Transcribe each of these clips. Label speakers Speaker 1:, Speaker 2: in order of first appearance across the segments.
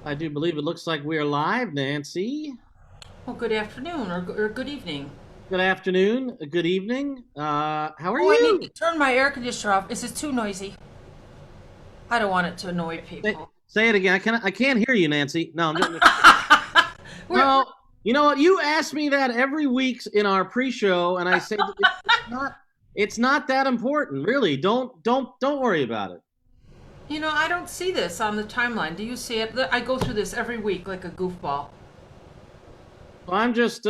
Speaker 1: I do believe it looks like we are live, Nancy.
Speaker 2: Well, good afternoon or good evening.
Speaker 1: Good afternoon, good evening. How are
Speaker 2: Oh, I need to
Speaker 1: you?
Speaker 2: turn my air conditioner off. Is it too noisy? I don't want it to annoy
Speaker 1: Say,
Speaker 2: people.
Speaker 1: say it again. I can't hear you, Nancy. No,
Speaker 2: we're,
Speaker 1: no. You know what? You ask me that every week in our pre-show, and I say it's not that important, really. Don't worry about it.
Speaker 2: I don't see this on the timeline. Do you see it? I go through this every week like a goofball.
Speaker 1: So I'm just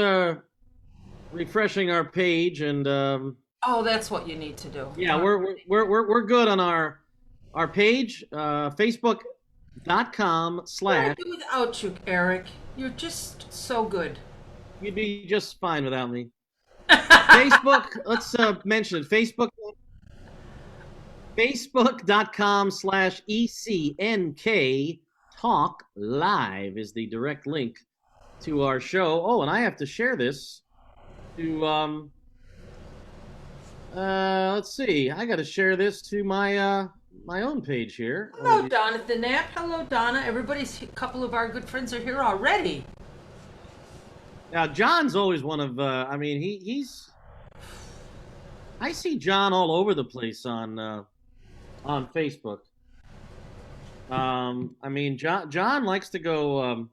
Speaker 1: refreshing our page, and
Speaker 2: Oh, that's what you need to do.
Speaker 1: yeah, we're good on our page, Facebook.com
Speaker 2: What would I
Speaker 1: slash.
Speaker 2: do without you, Eric? You're just so good.
Speaker 1: You'd be just fine without me. Facebook, let's mention it. Facebook.com slash ECNK Talk Live is the direct link to our show. Oh, and I have to share this to, let's see. I got to share this to my own page here.
Speaker 2: Hello, Jonathan Knapp. Hello, Donna. A couple of our good friends are here already.
Speaker 1: Now, John's always one of, he's, I see John all over the place on Facebook. John likes to go.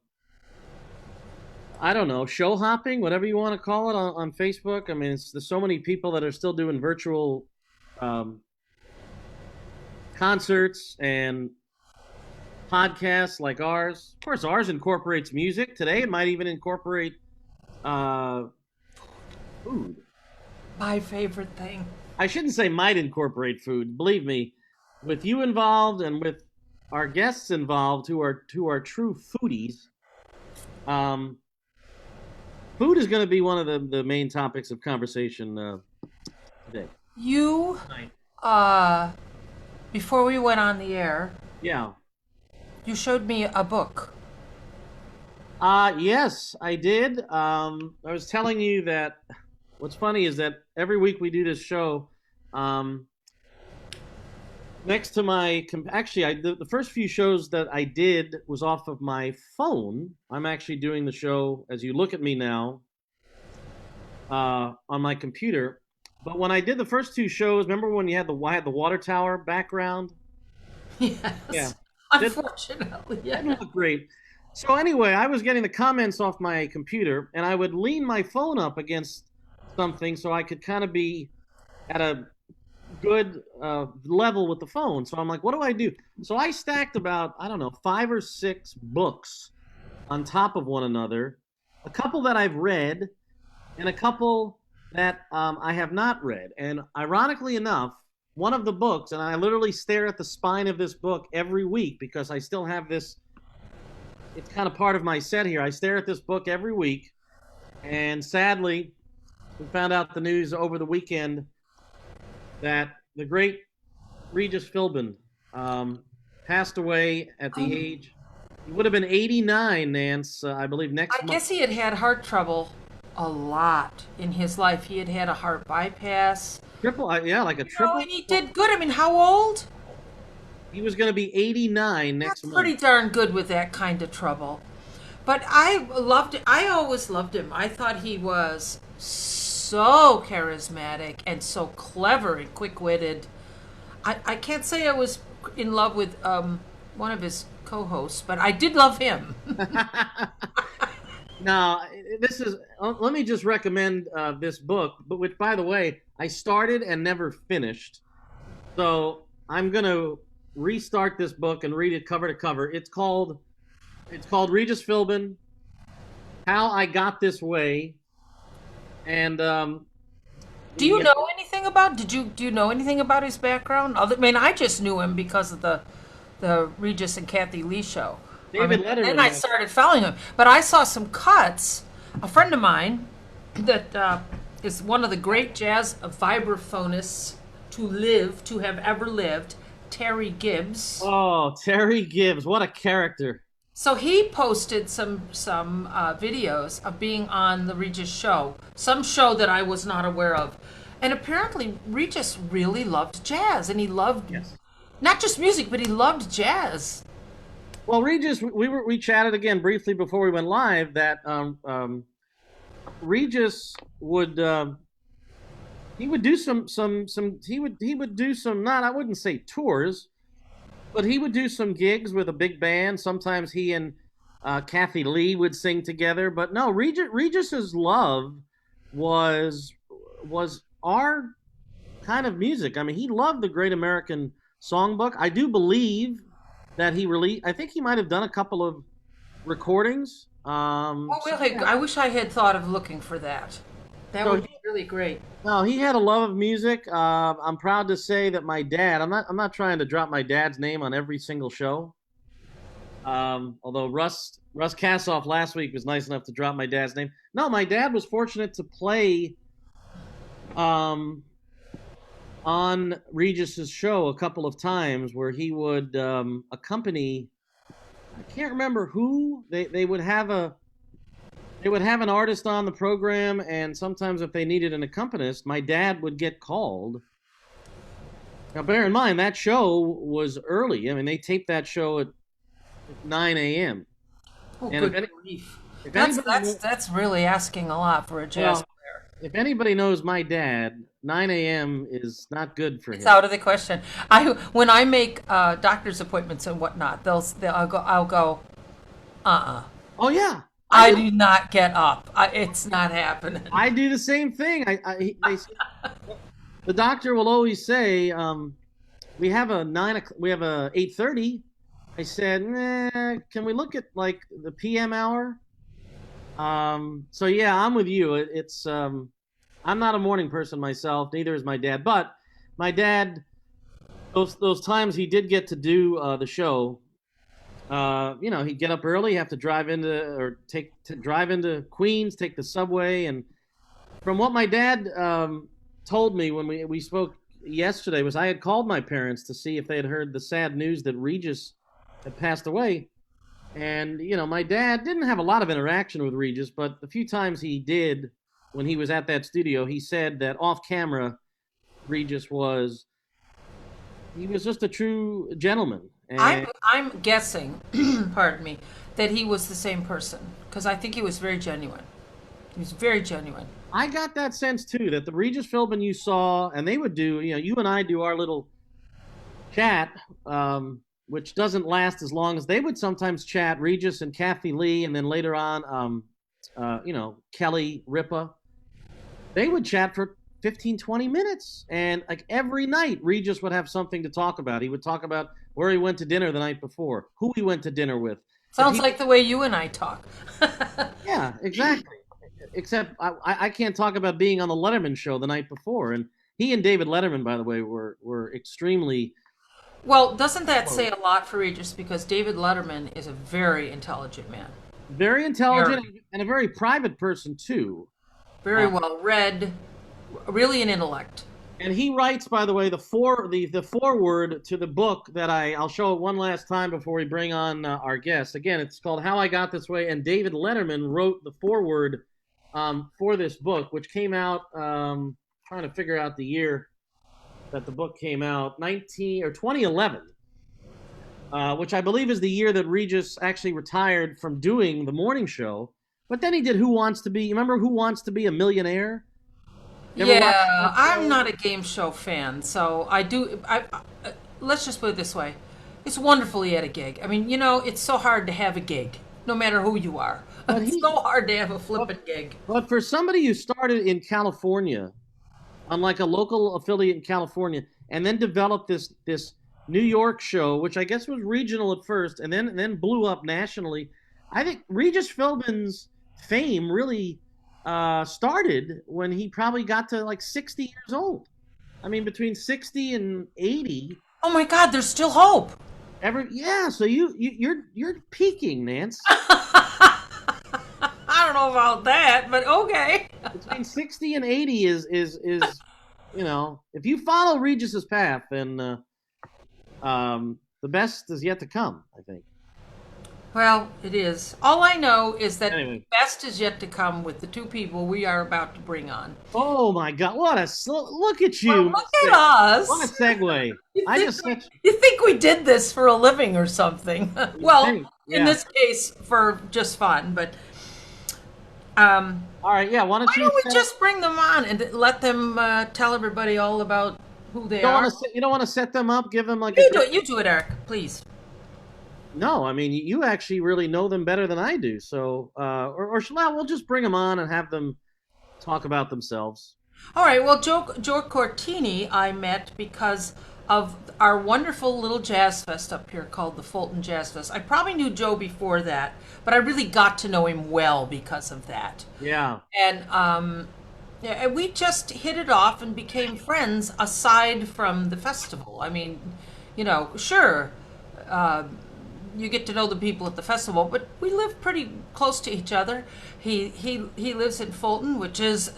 Speaker 1: I don't know, show hopping, whatever you want to call it, on Facebook. I mean, there's so many people that are still doing virtual um, concerts and podcasts like ours. Of course, ours incorporates music. Today, it might even incorporate uh, food.
Speaker 2: My favorite thing.
Speaker 1: I shouldn't say might incorporate food. Believe me, with you involved and with our guests involved, who are true foodies, um, food is going to be one of the main topics of conversation today.
Speaker 2: You,
Speaker 1: Right.
Speaker 2: uh, before we went on the air,
Speaker 1: Yeah.
Speaker 2: you showed me a book.
Speaker 1: Yes, I did. I was telling you that what's funny is that every week we do this show. Um, Next to actually, the first few shows that I did was off of my phone. I'm actually doing the show as you look at me now on my computer. But when I did the first two shows, remember when I had the water tower background? Yeah,
Speaker 2: Yes.
Speaker 1: that
Speaker 2: Unfortunately,
Speaker 1: didn't
Speaker 2: yeah.
Speaker 1: look great. So anyway, I was getting the comments off my computer, and I would lean my phone up against something so I could kind of be at a good level with the phone. So I'm like, what do I do? So I stacked about, I don't know, 5 or 6 books on top of one another, a couple that I've read and a couple that I have not read. And ironically enough, one of the books, and I literally stare at the spine of this book every week because I still have this, it's kind of part of my set here. I stare at this book every week. And sadly, we found out the news over the weekend that the great Regis Philbin passed away at the
Speaker 2: Um,
Speaker 1: age, he would have been 89, Nance, I believe next
Speaker 2: I
Speaker 1: month.
Speaker 2: guess he had had heart trouble a lot in his life. He had had a heart bypass.
Speaker 1: Yeah, like a triple.
Speaker 2: And he did good. I mean, how old?
Speaker 1: He was going to be 89 next
Speaker 2: That's pretty
Speaker 1: month.
Speaker 2: darn good with that kind of trouble. But I loved it. I always loved him. I thought he was so charismatic and so clever and quick-witted. I can't say I was in love with one of his co-hosts, but I did love him.
Speaker 1: Now, this is, let me just recommend this book, but which, by the way, I started and never finished. So I'm going to restart this book and read it cover to cover. It's called Regis Philbin, How I Got This Way. And
Speaker 2: Do you
Speaker 1: the
Speaker 2: know anything about? Do you know anything about his background? I mean, I just knew him because of the Regis and Kathy Lee show. I
Speaker 1: David
Speaker 2: mean, then
Speaker 1: Letterman
Speaker 2: I
Speaker 1: has,
Speaker 2: started following him. But I saw some cuts. A friend of mine that is one of the great jazz vibraphonists to have ever lived, Terry Gibbs.
Speaker 1: oh, Terry Gibbs, what a character.
Speaker 2: So he posted some videos of being on the Regis show, some show that I was not aware of, and apparently Regis really loved jazz, and he loved
Speaker 1: Yes.
Speaker 2: not just music, but he loved jazz.
Speaker 1: Well, Regis, we chatted again briefly before we went live that Regis would he would do some he would do some, not, I wouldn't say tours, but he would do some gigs with a big band. Sometimes he and Kathy Lee would sing together. But no, Regis's love was was our kind of music. I mean, he loved the Great American Songbook. I do believe that he released. I think he might have done a couple of recordings.
Speaker 2: Oh,
Speaker 1: So
Speaker 2: really?
Speaker 1: yeah.
Speaker 2: I wish I had thought of looking for that. That
Speaker 1: So
Speaker 2: would be really great.
Speaker 1: no, he had a love of music. I'm proud to say that my dad. I'm not trying to drop my dad's name on every single show. Although Russ Kassoff last week was nice enough to drop my dad's name. No, my dad was fortunate to play um, on Regis's show a couple of times, where he would accompany. I can't remember who they would have an artist on the program, and sometimes if they needed an accompanist, my dad would get called. Now, bear in mind that show was early. I mean, they taped that show at 9 a.m.
Speaker 2: Oh,
Speaker 1: And
Speaker 2: good grief.
Speaker 1: if
Speaker 2: That's
Speaker 1: anybody,
Speaker 2: that's that's really asking a lot for a jazz
Speaker 1: well,
Speaker 2: player.
Speaker 1: if anybody knows my dad, 9 a.m. is not good for
Speaker 2: It's
Speaker 1: him.
Speaker 2: out of the question. I when I make doctor's appointments and whatnot, they'll I'll go.
Speaker 1: Oh yeah, I
Speaker 2: I
Speaker 1: do.
Speaker 2: do not get up. It's not happening.
Speaker 1: I do the same thing. The doctor will always say, we have a 8:30. I said, nah, can we look at like the PM hour? So yeah, I'm with you. I'm not a morning person myself. Neither is my dad. But my dad, those times he did get to do the show, he'd get up early, have to drive into or take to drive into Queens, take the subway, and from what my dad told me when we spoke yesterday, was I had called my parents to see if they had heard the sad news that Regis had passed away. And, my dad didn't have a lot of interaction with Regis, but the few times he did when he was at that studio, he said that off camera, Regis he was just a true gentleman.
Speaker 2: I'm
Speaker 1: And
Speaker 2: I'm guessing, pardon me, that he was the same person because I think he was very genuine. He was very genuine.
Speaker 1: I got that sense too, that the Regis Philbin you saw, and they would do, you and I do our little chat, which doesn't last as long as they would sometimes chat, Regis and Kathy Lee, and then later on, Kelly Ripa. They would chat for 15, 20 minutes. And like every night, Regis would have something to talk about. He would talk about where he went to dinner the night before, who he went to dinner with. If
Speaker 2: Sounds
Speaker 1: he,
Speaker 2: like the way you and I talk.
Speaker 1: yeah, exactly. Except I can't talk about being on the Letterman show the night before. And he and David Letterman, by the way, were extremely
Speaker 2: Well, doesn't that say
Speaker 1: close.
Speaker 2: a lot for Regis? Because David Letterman is a very intelligent man,
Speaker 1: Very
Speaker 2: very,
Speaker 1: intelligent and a very private person too.
Speaker 2: very
Speaker 1: Uh,
Speaker 2: well read, really an intellect.
Speaker 1: and he writes, by the way, the foreword to the book that I'll show it one last time before we bring on our guest. Again, it's called How I Got This Way, and David Letterman wrote the foreword for this book, which came out. Trying to figure out the year that the book came out, 2011, which I believe is the year that Regis actually retired from doing the morning show. But then he did Who Wants to Be? You remember Who Wants to Be a Millionaire? You ever watch
Speaker 2: Yeah,
Speaker 1: that
Speaker 2: I'm
Speaker 1: show?
Speaker 2: not a game show fan, so I do. Let's just put it this way: it's wonderful he had a gig. I mean, it's so hard to have a gig, no matter who you are.
Speaker 1: But
Speaker 2: It's so hard to have a flippin' gig.
Speaker 1: but for somebody who started in California, on like a local affiliate in California, and then developed this New York show, which I guess was regional at first, and then blew up nationally. I think Regis Philbin's fame really started when he probably got to like 60 years old. I mean, between 60 and 80,
Speaker 2: Oh my God, there's still hope.
Speaker 1: yeah. So you're peaking, Nance.
Speaker 2: I don't know about that, but okay.
Speaker 1: Between 60 and 80 is if you follow Regis's path, then the best is yet to come, I think.
Speaker 2: Well, it is. All I know is that
Speaker 1: Anyway.
Speaker 2: best is yet to come with the two people we are about to bring on.
Speaker 1: Oh my God! Look at
Speaker 2: Well,
Speaker 1: you!
Speaker 2: look at
Speaker 1: What a
Speaker 2: us.
Speaker 1: segue!
Speaker 2: You
Speaker 1: I
Speaker 2: think
Speaker 1: just
Speaker 2: we,
Speaker 1: said
Speaker 2: you think we did this for a living or something?
Speaker 1: you
Speaker 2: Well,
Speaker 1: think,
Speaker 2: in
Speaker 1: yeah.
Speaker 2: this case, for just fun. But um,
Speaker 1: All right, yeah. Why don't
Speaker 2: why
Speaker 1: you
Speaker 2: don't we
Speaker 1: set?
Speaker 2: just bring them on and let them tell everybody all about who they are?
Speaker 1: You don't want to set them up? Give them like a
Speaker 2: You do
Speaker 1: quick.
Speaker 2: it. You do it, Eric, please.
Speaker 1: No, I mean you actually really know them better than I do. So, we'll just bring them on and have them talk about themselves.
Speaker 2: All right. Well, Joe Cortini, I met because of our wonderful little jazz fest up here called the Fulton Jazz Fest. I probably knew Joe before that, but I really got to know him well because of that.
Speaker 1: Yeah.
Speaker 2: And yeah, and we just hit it off and became friends aside from the festival. I mean, sure, uh, you get to know the people at the festival, but we live pretty close to each other. He lives in Fulton, which is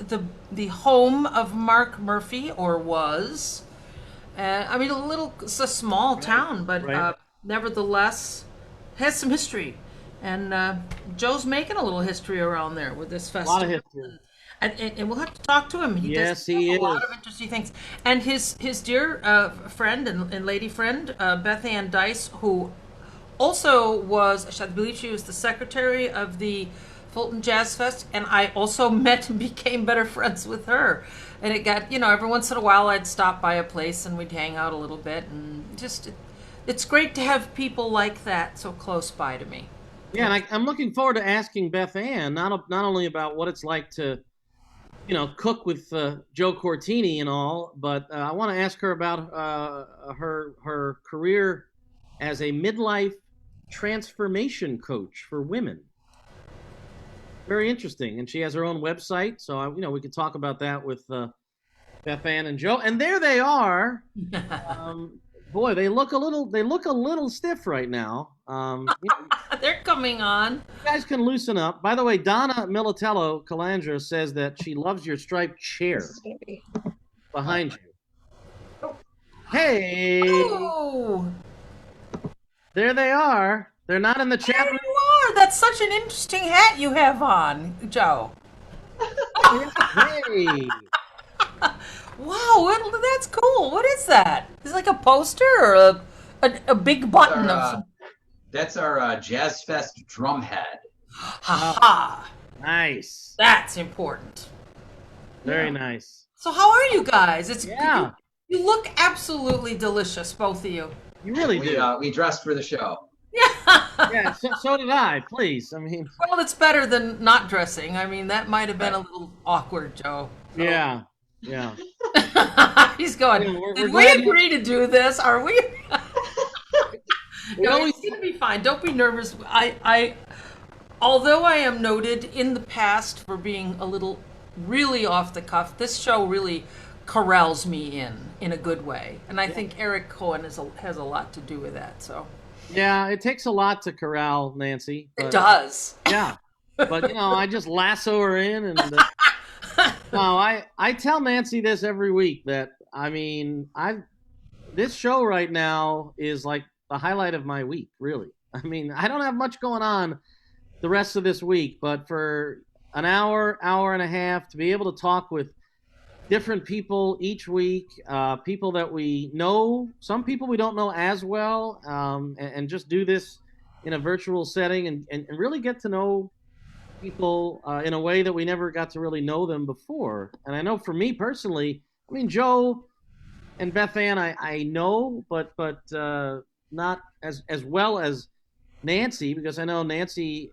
Speaker 2: the home of Mark Murphy, or was. I mean, it's a small town, but
Speaker 1: Right.
Speaker 2: nevertheless has some history. And Joe's making a little history around there with this
Speaker 1: A lot of
Speaker 2: festival.
Speaker 1: history.
Speaker 2: And we'll have to talk to him. He
Speaker 1: Yes,
Speaker 2: does
Speaker 1: he
Speaker 2: a lot
Speaker 1: is.
Speaker 2: of interesting things. And his dear friend and lady friend, Beth Ann Dice, who also was, I believe she was the secretary of the Fulton Jazz Fest, and I also met and became better friends with her. And it got, every once in a while I'd stop by a place and we'd hang out a little bit, and it's great to have people like that so close by to me.
Speaker 1: Yeah, and I'm looking forward to asking Beth Ann not only about what it's like to cook with Joe Cortini and all, but I want to ask her about her career as a midlife transformation coach for women. Very interesting, and she has her own website, so we could talk about that with Beth Ann and Joe. And there they are. Boy, they look a little stiff right now.
Speaker 2: They're coming on.
Speaker 1: You guys can loosen up. By the way, Donna Militello Calandra says that she loves your striped chair behind you. Hey,
Speaker 2: Oh,
Speaker 1: there they are. They're not in the chat
Speaker 2: there
Speaker 1: room.
Speaker 2: you are. That's such an interesting hat you have on, Joe.
Speaker 1: Hey,
Speaker 2: Wow, that's cool. What is that? Is it like a poster or a big button of some...
Speaker 3: That's our Jazz Fest drum head.
Speaker 2: Ha ha.
Speaker 1: nice.
Speaker 2: That's important.
Speaker 1: Very nice.
Speaker 2: So how are you guys?
Speaker 1: Yeah,
Speaker 2: You look absolutely delicious, both of you.
Speaker 1: you really do.
Speaker 3: We dressed for the show.
Speaker 1: Yeah, so did I. Please, I mean,
Speaker 2: Well, it's better than not dressing. I mean, that might have been a little awkward, Joe.
Speaker 1: yeah, yeah.
Speaker 2: He's going,
Speaker 1: Yeah, we're
Speaker 2: did we
Speaker 1: glad you-
Speaker 2: agree to do this? Are we?
Speaker 1: We
Speaker 2: No,
Speaker 1: always
Speaker 2: it's going to be fine. Don't be nervous. Although I am noted in the past for being a little really off the cuff, this show really corrals me in a good way. And I think Eric Cohen has a lot to do with that. So
Speaker 1: Yeah, it takes a lot to corral Nancy.
Speaker 2: it
Speaker 1: But,
Speaker 2: does.
Speaker 1: yeah, but I just lasso her in, and no, I tell Nancy this every week that I mean this show right now is like the highlight of my week. Really, I mean I don't have much going on the rest of this week, but for an hour and a half to be able to talk with different people each week, people that we know, some people we don't know as well, and just do this in a virtual setting and really get to know people in a way that we never got to really know them before. And I know for me personally, I mean, Joe and Beth Ann, I know, but not as well as Nancy, because I know Nancy,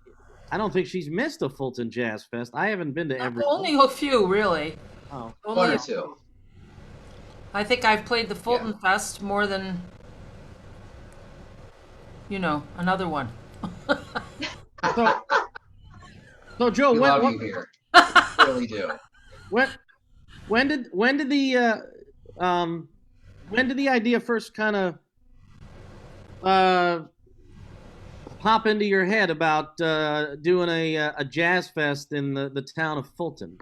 Speaker 1: I don't think she's missed a Fulton Jazz Fest. I haven't been to every.
Speaker 2: Only a few, really.
Speaker 1: Oh.
Speaker 3: One
Speaker 2: Only
Speaker 3: or
Speaker 2: a
Speaker 3: two.
Speaker 2: I think I've played the Fulton Fest more than, another one.
Speaker 1: So, so Joe,
Speaker 3: We love you here. We really do.
Speaker 1: when when did the idea first kind of pop into your head about doing a jazz fest in the town of Fulton?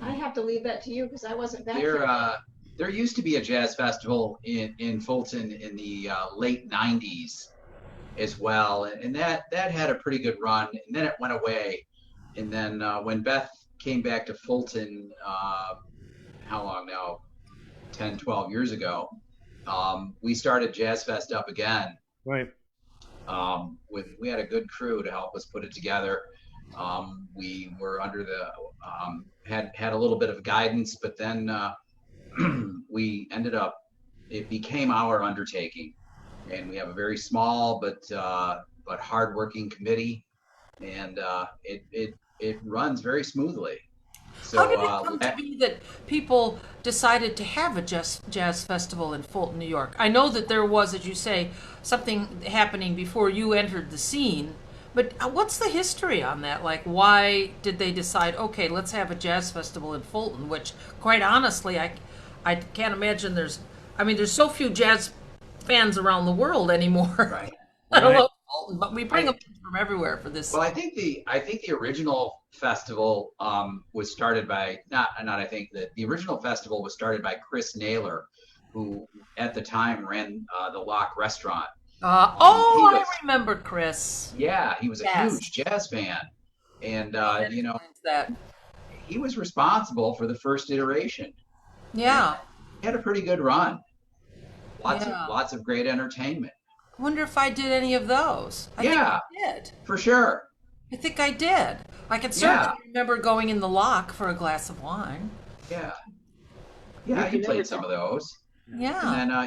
Speaker 4: I have to leave that to you because I wasn't back
Speaker 3: There,
Speaker 4: there.
Speaker 3: there used to be a jazz festival in Fulton in the late 90s. as well, and that had a pretty good run, and then it went away. And then when Beth came back to Fulton, how long now? 10, 12 years ago, we started Jazz Fest up again.
Speaker 1: Right.
Speaker 3: We had a good crew to help us put it together. We were under the had a little bit of guidance, but then we ended up, it became our undertaking, and we have a very small but hardworking committee, and it runs very smoothly. So
Speaker 2: How did it come to be that people decided to have a jazz festival in Fulton, New York? I know that there was, as you say, something happening before you entered the scene, but what's the history on that? Like, why did they decide, okay, let's have a jazz festival in Fulton, which, quite honestly, I can't imagine there's so few jazz fans around the world anymore.
Speaker 3: Right.
Speaker 2: I don't know Fulton, but we bring them from everywhere for this.
Speaker 3: Well, I think the original festival was started by the original festival was started by Chris Naylor, who at the time ran the Lock Restaurant.
Speaker 2: I remember Chris.
Speaker 3: Yeah, he was a huge jazz fan, and
Speaker 2: that.
Speaker 3: he was responsible for the first iteration.
Speaker 2: Yeah,
Speaker 3: he had a pretty good run. Lots of great entertainment.
Speaker 2: I wonder if I did any of those. I think I did.
Speaker 3: For sure.
Speaker 2: I think I did. I can certainly remember going in the Lock for a glass of wine.
Speaker 3: Yeah. Yeah, you played some of those.
Speaker 2: Yeah.
Speaker 3: And then,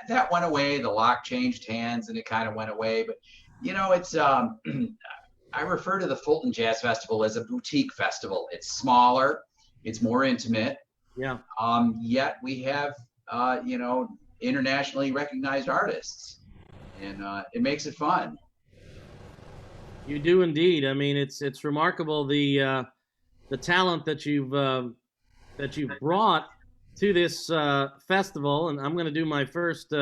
Speaker 3: that went away. The Lock changed hands and it kind of went away. But, it's, I refer to the Fulton Jazz Festival as a boutique festival. It's smaller. It's more intimate.
Speaker 1: Yeah.
Speaker 3: Yet we have, internationally recognized artists. And it makes it fun.
Speaker 1: You do indeed. I mean, it's remarkable the talent that you've brought to this festival. And I'm going to do my first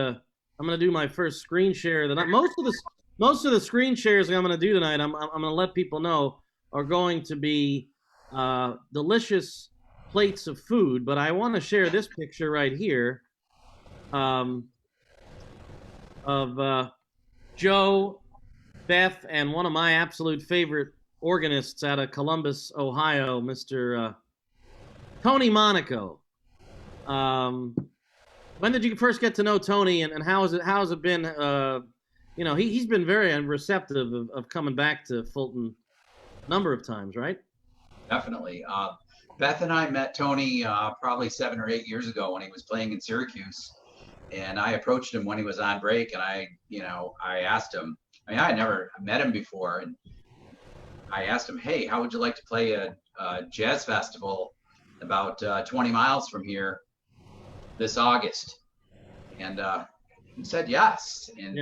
Speaker 1: screen share tonight. Most of the screen shares I'm going to do tonight, I'm going to let people know, are going to be delicious plates of food. But I want to share this picture right here. Of Joe, Beth, and one of my absolute favorite organists out of Columbus, Ohio, Mr. Tony Monaco. When did you first get to know Tony, and how has it been? He's been very receptive of coming back to Fulton a number of times, right?
Speaker 3: Definitely. Beth and I met Tony probably 7 or 8 years ago when he was playing in Syracuse. And I approached him when he was on break, and I asked him, I had never met him before, and I asked him, hey, how would you like to play a jazz festival about 20 miles from here this August? And he said yes. And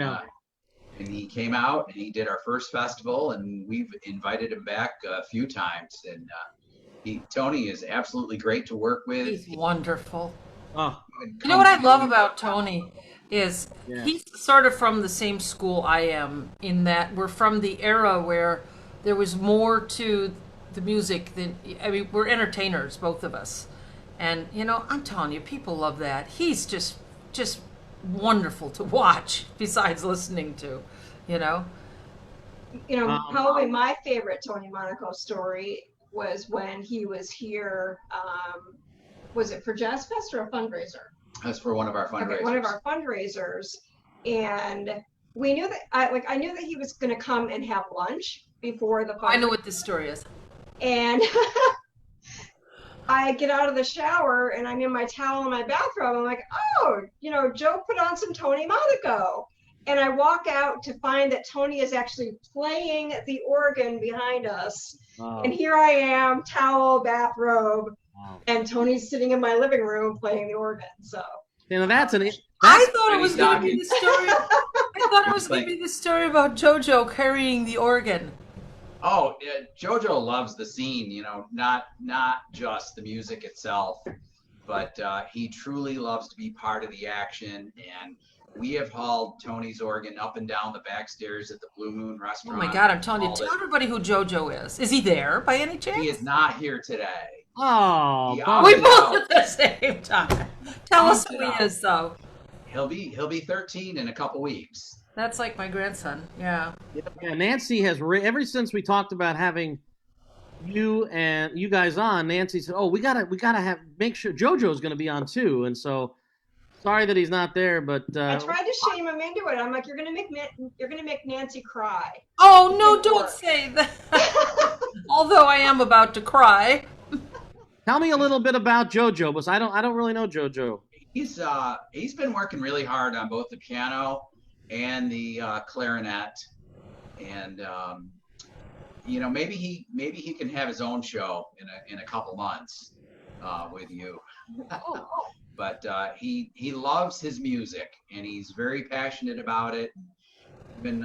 Speaker 3: he came out and he did our first festival, and we've invited him back a few times. And Tony is absolutely great to work with.
Speaker 2: He's wonderful.
Speaker 1: Oh.
Speaker 2: You know what I love about Tony is he's sort of from the same school I am, in that we're from the era where there was more to the music than, we're entertainers, both of us. And, I'm telling you, people love that. He's just wonderful to watch, besides listening to,
Speaker 4: Probably my favorite Tony Monaco story was when he was here. Was it for Jazz Fest or a fundraiser?
Speaker 3: That's for one of our fundraisers.
Speaker 4: Okay, one of our fundraisers, and we knew that I knew that he was going to come and have lunch before the fundraiser.
Speaker 2: I know what this story is.
Speaker 4: And I get out of the shower and I'm in my towel in my bathrobe. I'm like, oh, Joe put on some Tony Monaco. And I walk out to find that Tony is actually playing the organ behind us. Wow. And here I am, towel, bathrobe. Wow. And Tony's sitting in my living room playing the organ. So
Speaker 1: I
Speaker 2: thought it was going to be the story. I thought it was going to be the story about JoJo carrying the organ.
Speaker 3: Oh, yeah, JoJo loves the scene. Not just the music itself, but he truly loves to be part of the action. And we have hauled Tony's organ up and down the back stairs at the Blue Moon restaurant.
Speaker 2: Oh my God! I'm telling you, tell everybody who JoJo is. Is he there by any chance?
Speaker 3: He is not here today.
Speaker 1: Oh,
Speaker 2: we both at the same time. Tell us who he is, though.
Speaker 3: He'll be 13 in a couple weeks.
Speaker 2: That's like my grandson. Yeah.
Speaker 1: Yeah, Nancy has ever since we talked about having you guys on. Nancy said, "Oh, we gotta have make sure JoJo's going to be on too." And so, sorry that he's not there, but
Speaker 4: I tried to shame him into it. I'm like, you're gonna make Nancy cry.
Speaker 2: Oh no! Don't say that. Although I am about to cry.
Speaker 1: Tell me a little bit about JoJo, because I don't really know JoJo.
Speaker 3: He's been working really hard on both the piano and the clarinet, and maybe he can have his own show in a couple months with you. But he loves his music, and he's very passionate about it. Even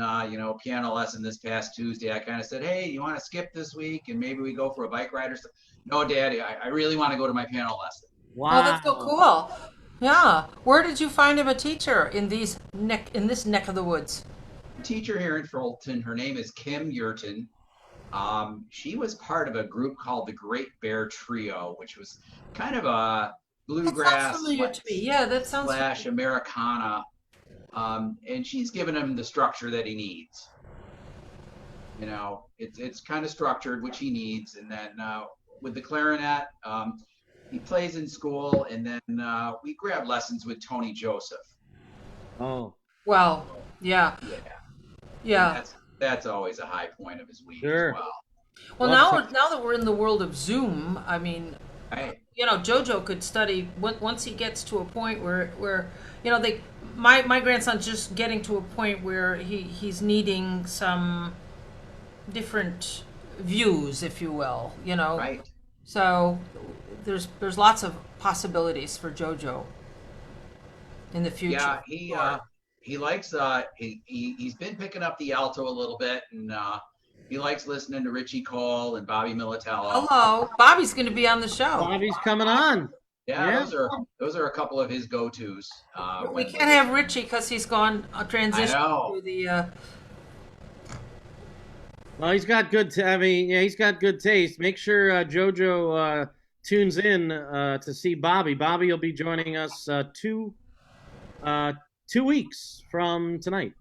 Speaker 3: piano lesson this past Tuesday, I kind of said, hey, you want to skip this week and maybe we go for a bike ride or something? No, Daddy, I really want to go to my piano lesson.
Speaker 1: Wow.
Speaker 2: Oh, that's so cool. Yeah. Where did you find him a teacher in this neck of the woods?
Speaker 3: Teacher here in Fulton, her name is Kim Yurton. She was part of a group called the Great Bear Trio, which was kind of a bluegrass
Speaker 2: that sounds familiar to me. Yeah, that sounds
Speaker 3: slash Americana. And she's given him the structure that he needs. It's kind of structured, which he needs. And then with the clarinet, he plays in school, and then we grab lessons with Tony Joseph.
Speaker 1: Oh.
Speaker 2: Well, yeah. Yeah.
Speaker 3: That's always a high point of his week
Speaker 1: Sure.
Speaker 3: as well.
Speaker 2: Well, now that we're in the world of Zoom, I mean,
Speaker 3: Right.
Speaker 2: JoJo could study once he gets to a point where my grandson's just getting to a point where he's needing some different views, if you will,
Speaker 3: Right.
Speaker 2: So there's lots of possibilities for JoJo in the future.
Speaker 3: Yeah, he likes he's been picking up the alto a little bit, and he likes listening to Richie Cole and Bobby Militello.
Speaker 2: Hello, Bobby's going to be on the show.
Speaker 1: Bobby's coming on.
Speaker 3: Yeah, those are a couple of his go-tos.
Speaker 2: We can't have Richie because he's gone transition to the.
Speaker 1: Well, he's got good. He's got good taste. Make sure JoJo tunes in to see Bobby. Bobby will be joining us 2 weeks from tonight.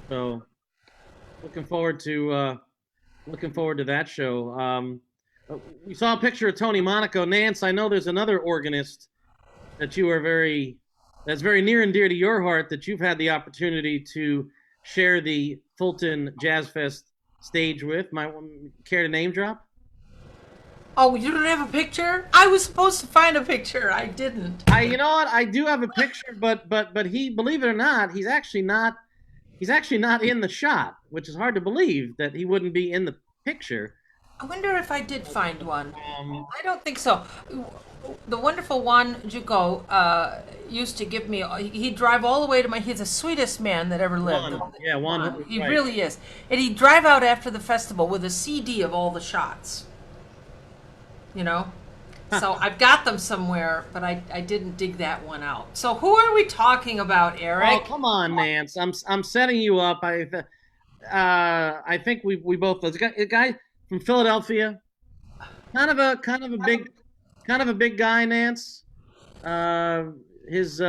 Speaker 1: So, looking forward to that show. We saw a picture of Tony Monaco. Nance, I know there's another organist that that's very near and dear to your heart, that you've had the opportunity to share the Fulton JazzFest stage with. Might care to name drop?
Speaker 2: Oh, you don't have a picture? I was supposed to find a picture. I didn't.
Speaker 1: You know what? I do have a picture, but he, believe it or not, he's actually not in the shot, which is hard to believe that he wouldn't be in the picture.
Speaker 2: I wonder if I did find one. I don't think so. The wonderful Juan Jugo used to give me. He'd drive all the way to he's the sweetest man that ever lived.
Speaker 1: Juan.
Speaker 2: He really is. And he'd drive out after the festival with a CD of all the shots. So I've got them somewhere, but I didn't dig that one out. So who are we talking about, Eric?
Speaker 1: Oh, come on, Nance. I'm setting you up. I think we both. There's a guy from Philadelphia, kind of a big guy, Nance. His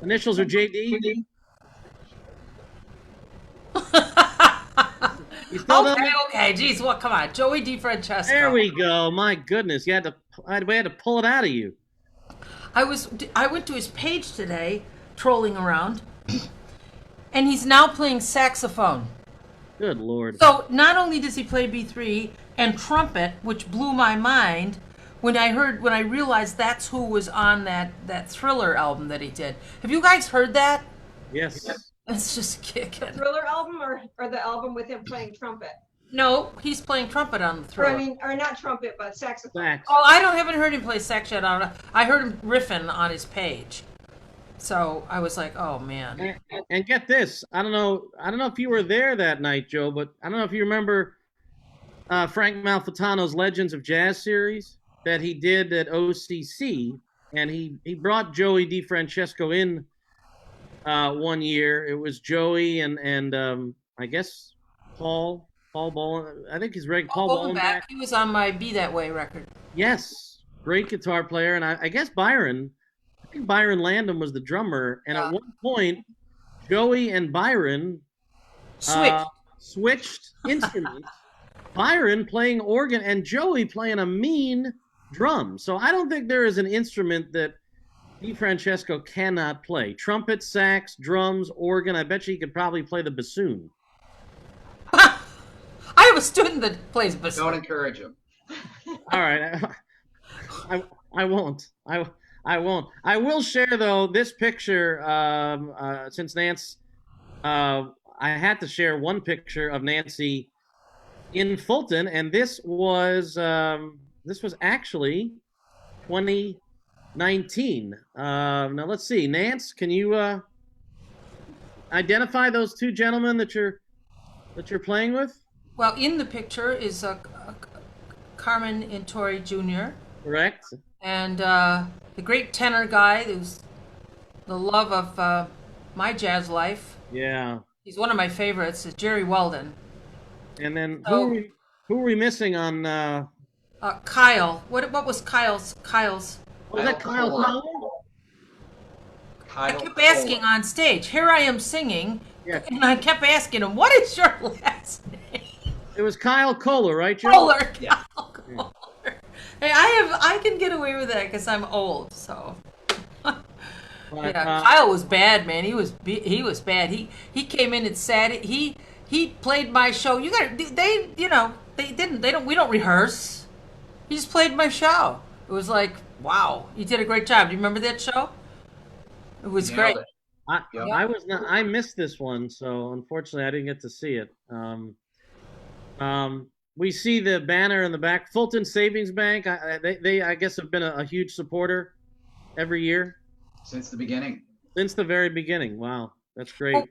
Speaker 1: initials are JD.
Speaker 2: Okay. Geez, come on, Joey DiFrancesco.
Speaker 1: There we go. My goodness, we had to pull it out of you.
Speaker 2: I went to his page today, trolling around, and he's now playing saxophone.
Speaker 1: Good Lord.
Speaker 2: So not only does he play B3 and trumpet, which blew my mind when I realized that's who was on that Thriller album that he did. Have you guys heard that?
Speaker 1: Yes.
Speaker 2: It's just kicking.
Speaker 4: Thriller album or the album with him playing trumpet?
Speaker 2: No, he's playing trumpet on the Thriller.
Speaker 4: Or not trumpet, but saxophone.
Speaker 1: Sax.
Speaker 2: Oh, haven't heard him play sax yet. I heard him riffing on his page. So I was like, oh man.
Speaker 1: And get this, I don't know if you were there that night, Joe, but I don't know if you remember Frank Malfitano's Legends of Jazz series that he did at OCC, and he brought Joey DiFrancesco in one year. It was Joey and I guess Paul Ball. I think he's Paul Bollenbach.
Speaker 2: He was on my Be That Way record.
Speaker 1: Yes, great guitar player, and I guess Byron think Byron Landon was the drummer, and at
Speaker 2: Yeah.
Speaker 1: one point, Joey and Byron
Speaker 2: Switch.
Speaker 1: switched instruments. Byron playing organ and Joey playing a mean drum. So I don't think there is an instrument that DeFrancesco cannot play. Trumpet, sax, drums, organ. I bet you he could probably play the bassoon.
Speaker 2: I have a student that plays bassoon.
Speaker 3: Don't encourage him.
Speaker 1: All right. I won't. I won't. I will share though this picture. Since Nance, I had to share one picture of Nancy in Fulton, and this was actually 2019. Now let's see, Nance, can you identify those two gentlemen that you're playing with?
Speaker 2: Well, in the picture is Carmen Intori Jr.
Speaker 1: Correct.
Speaker 2: and the great tenor guy who's the love of my jazz life.
Speaker 1: Yeah.
Speaker 2: He's one of my favorites. Is Jerry Weldon.
Speaker 1: And then
Speaker 2: So-
Speaker 1: who are we missing on?
Speaker 2: Kyle. What was Kyle's?
Speaker 1: Was that Kyle
Speaker 3: Kohler.
Speaker 1: Kohler?
Speaker 2: I
Speaker 3: Kyle
Speaker 2: kept asking
Speaker 3: Kohler.
Speaker 2: on stage. Here I am singing,
Speaker 1: Yeah.
Speaker 2: and I kept asking him, "What is your last name?"
Speaker 1: It was Kyle Kohler, right, Joe?
Speaker 2: Kohler. Kyle Kohler. Hey, I can get away with that because I'm old. So.
Speaker 1: But,
Speaker 2: Yeah, Kyle was bad, man. He was bad. He came in and sat. He played my show. We don't rehearse. He just played my show. It was like, wow, you did a great job. Do you remember that show? It was
Speaker 3: Nailed
Speaker 2: great.
Speaker 3: it. Yep.
Speaker 1: I missed this one, so unfortunately I didn't get to see it. We see the banner in the back, Fulton Savings Bank. They I guess have been a huge supporter every year
Speaker 3: Since the beginning.
Speaker 1: since the very beginning. Wow, that's great.
Speaker 2: Well,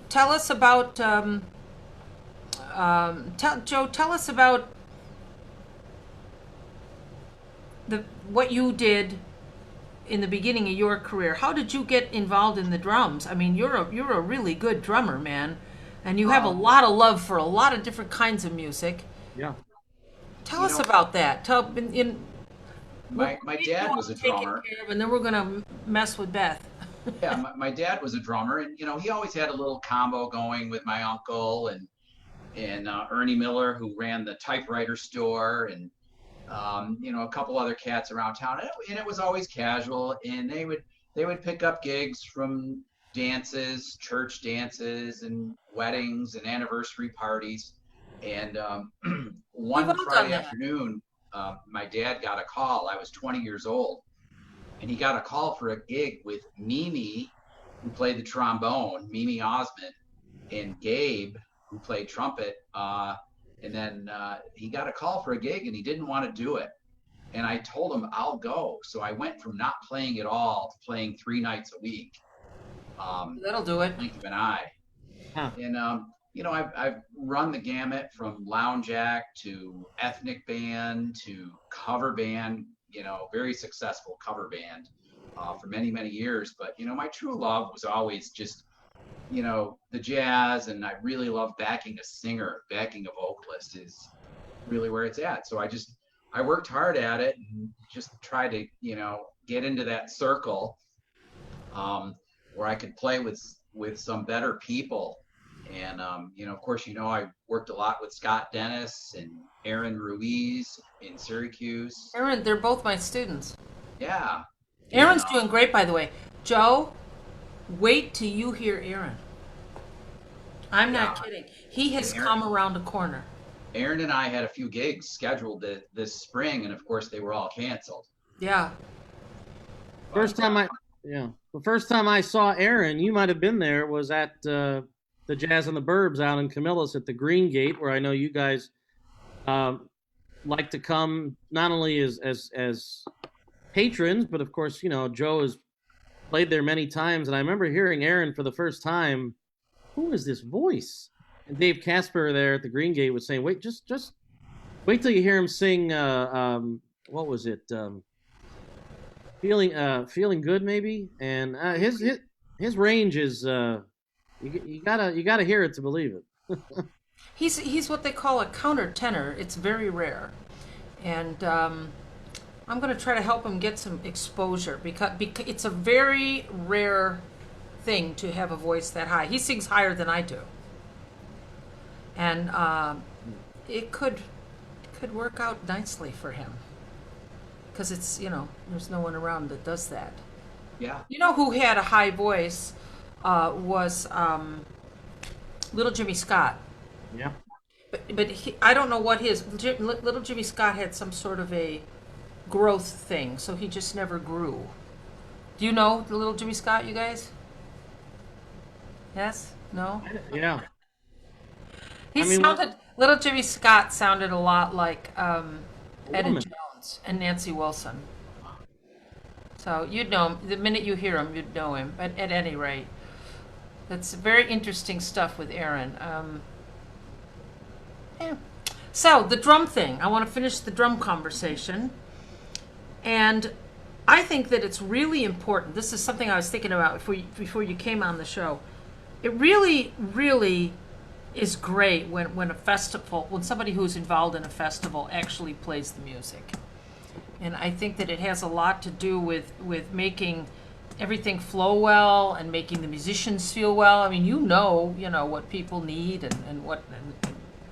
Speaker 2: tell us about Joe. Tell us about what you did in the beginning of your career. How did you get involved in the drums? I mean, you're a really good drummer, man, and you have a lot of love for a lot of different kinds of music.
Speaker 1: Yeah.
Speaker 2: Tell us about that.
Speaker 3: My dad was a drummer.
Speaker 2: And then we're gonna mess with Beth.
Speaker 3: Yeah, my dad was a drummer, and he always had a little combo going with my uncle and Ernie Miller, who ran the typewriter store, and a couple other cats around town, and it was always casual. And they would pick up gigs from dances, church dances, and weddings and anniversary parties. And one
Speaker 2: We've all done
Speaker 3: Friday
Speaker 2: that.
Speaker 3: afternoon, my dad got a call. I was 20 years old, and he got a call for a gig with Mimi, who played the trombone, Mimi Osmond, and Gabe, who played trumpet. And then he got a call for a gig, and he didn't want to do it. And I told him, I'll go. So I went from not playing at all to playing 3 nights a week.
Speaker 2: That'll do it.
Speaker 3: Blink of an eye.
Speaker 1: Huh.
Speaker 3: And I've run the gamut from lounge act to ethnic band to cover band. Very successful cover band for many, many years. But my true love was always just the jazz, and I really love backing a singer. Backing a vocalist is really where it's at. So I worked hard at it and just tried to get into that circle where I could play with some better people. And of course, I worked a lot with Scott Dennis and Aaron Ruiz in Syracuse.
Speaker 2: Aaron, they're both my students.
Speaker 3: Yeah.
Speaker 2: Aaron's doing great, by the way. Joe, wait till you hear Aaron. I'm not kidding. He has come around the corner.
Speaker 3: Aaron and I had a few gigs scheduled this spring, and of course they were all canceled.
Speaker 2: Yeah.
Speaker 1: The first time I saw Aaron, you might have been there, was at the Jazz and the Burbs out in Camillus at the Green Gate, where I know you guys like to come not only as patrons, but of course, Joe has played there many times. And I remember hearing Aaron for the first time. Who is this voice? And Dave Casper there at the Green Gate was saying, wait, just wait till you hear him sing, what was it? Feeling Good, maybe? And his range is, you gotta hear it to believe it.
Speaker 2: He's what they call a countertenor. It's very rare. And I'm going to try to help him get some exposure because it's a very rare thing to have a voice that high. He sings higher than I do, and it could work out nicely for him because it's there's no one around that does that.
Speaker 3: Yeah.
Speaker 2: You know who had a high voice was Little Jimmy Scott.
Speaker 1: Yeah.
Speaker 2: But I don't know what Little Jimmy Scott had some sort of a growth thing, so he just never grew. Do you know the Little Jimmy Scott, you guys? Yes? No?
Speaker 1: Yeah.
Speaker 2: Little Jimmy Scott sounded a lot like Etta
Speaker 1: woman.
Speaker 2: Jones and Nancy Wilson. So you'd know him. The minute you hear him, you'd know him. But at any rate, that's very interesting stuff with Aaron. Yeah. So the drum thing. I want to finish the drum conversation. And I think that it's really important. This is something I was thinking about before you came on the show. It really, really is great when somebody who's involved in a festival actually plays the music. And I think that it has a lot to do with making everything flow well and making the musicians feel well. I mean, you know what people need and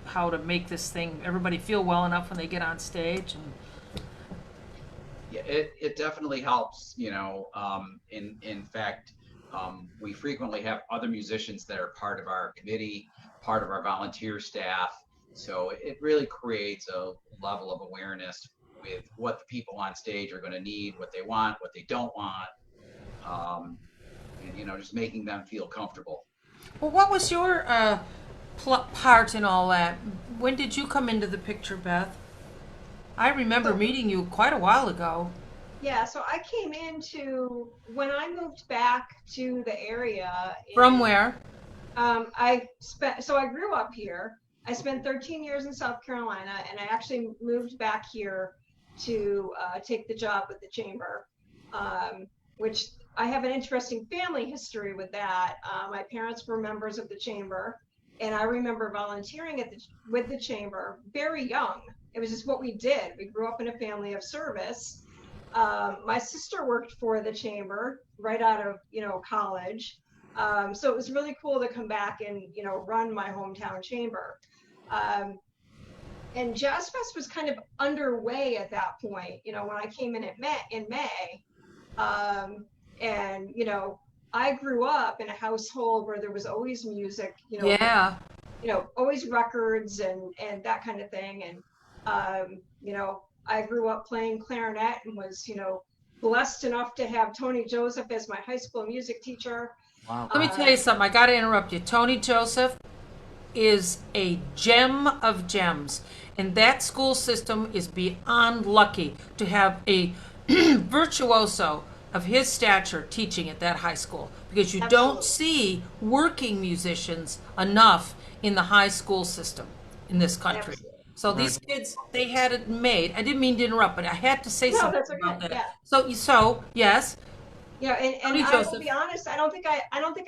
Speaker 2: how to make this thing, everybody feel well enough when they get on stage. And
Speaker 3: Yeah, it definitely helps. In fact, we frequently have other musicians that are part of our committee, part of our volunteer staff. So it really creates a level of awareness with what the people on stage are going to need, what they want, what they don't want, and just making them feel comfortable.
Speaker 2: well, what was your part in all that? When did you come into the picture, Beth? I remember meeting you quite a while ago.
Speaker 4: Yeah, so I came into when I moved back to the area.
Speaker 2: From where?
Speaker 4: I grew up here. I spent 13 years in South Carolina, and I actually moved back here to take the job with the chamber, which I have an interesting family history with that. My parents were members of the chamber, and I remember volunteering with the chamber very young. It was just what we did. We grew up in a family of service. My sister worked for the chamber right out of college, so it was really cool to come back and run my hometown chamber. And Jazz Fest was kind of underway at that point. When I came in May, and I grew up in a household where there was always music.
Speaker 2: Yeah.
Speaker 4: Always records and that kind of thing. And I grew up playing clarinet and was blessed enough to have Tony Joseph as my high school music teacher.
Speaker 1: Wow.
Speaker 2: Let me tell you something. I got to interrupt you. Tony Joseph is a gem of gems. And that school system is beyond lucky to have a virtuoso of his stature teaching at that high school, because you don't see working musicians enough in the high school system in this country.
Speaker 4: Absolutely.
Speaker 2: So these kids, they had it made. I didn't mean to interrupt, but I had to say something
Speaker 4: that's okay.
Speaker 2: about that.
Speaker 4: Yeah.
Speaker 2: So yes.
Speaker 4: And
Speaker 2: Tony
Speaker 4: I
Speaker 2: Joseph.
Speaker 4: will be honest, I don't think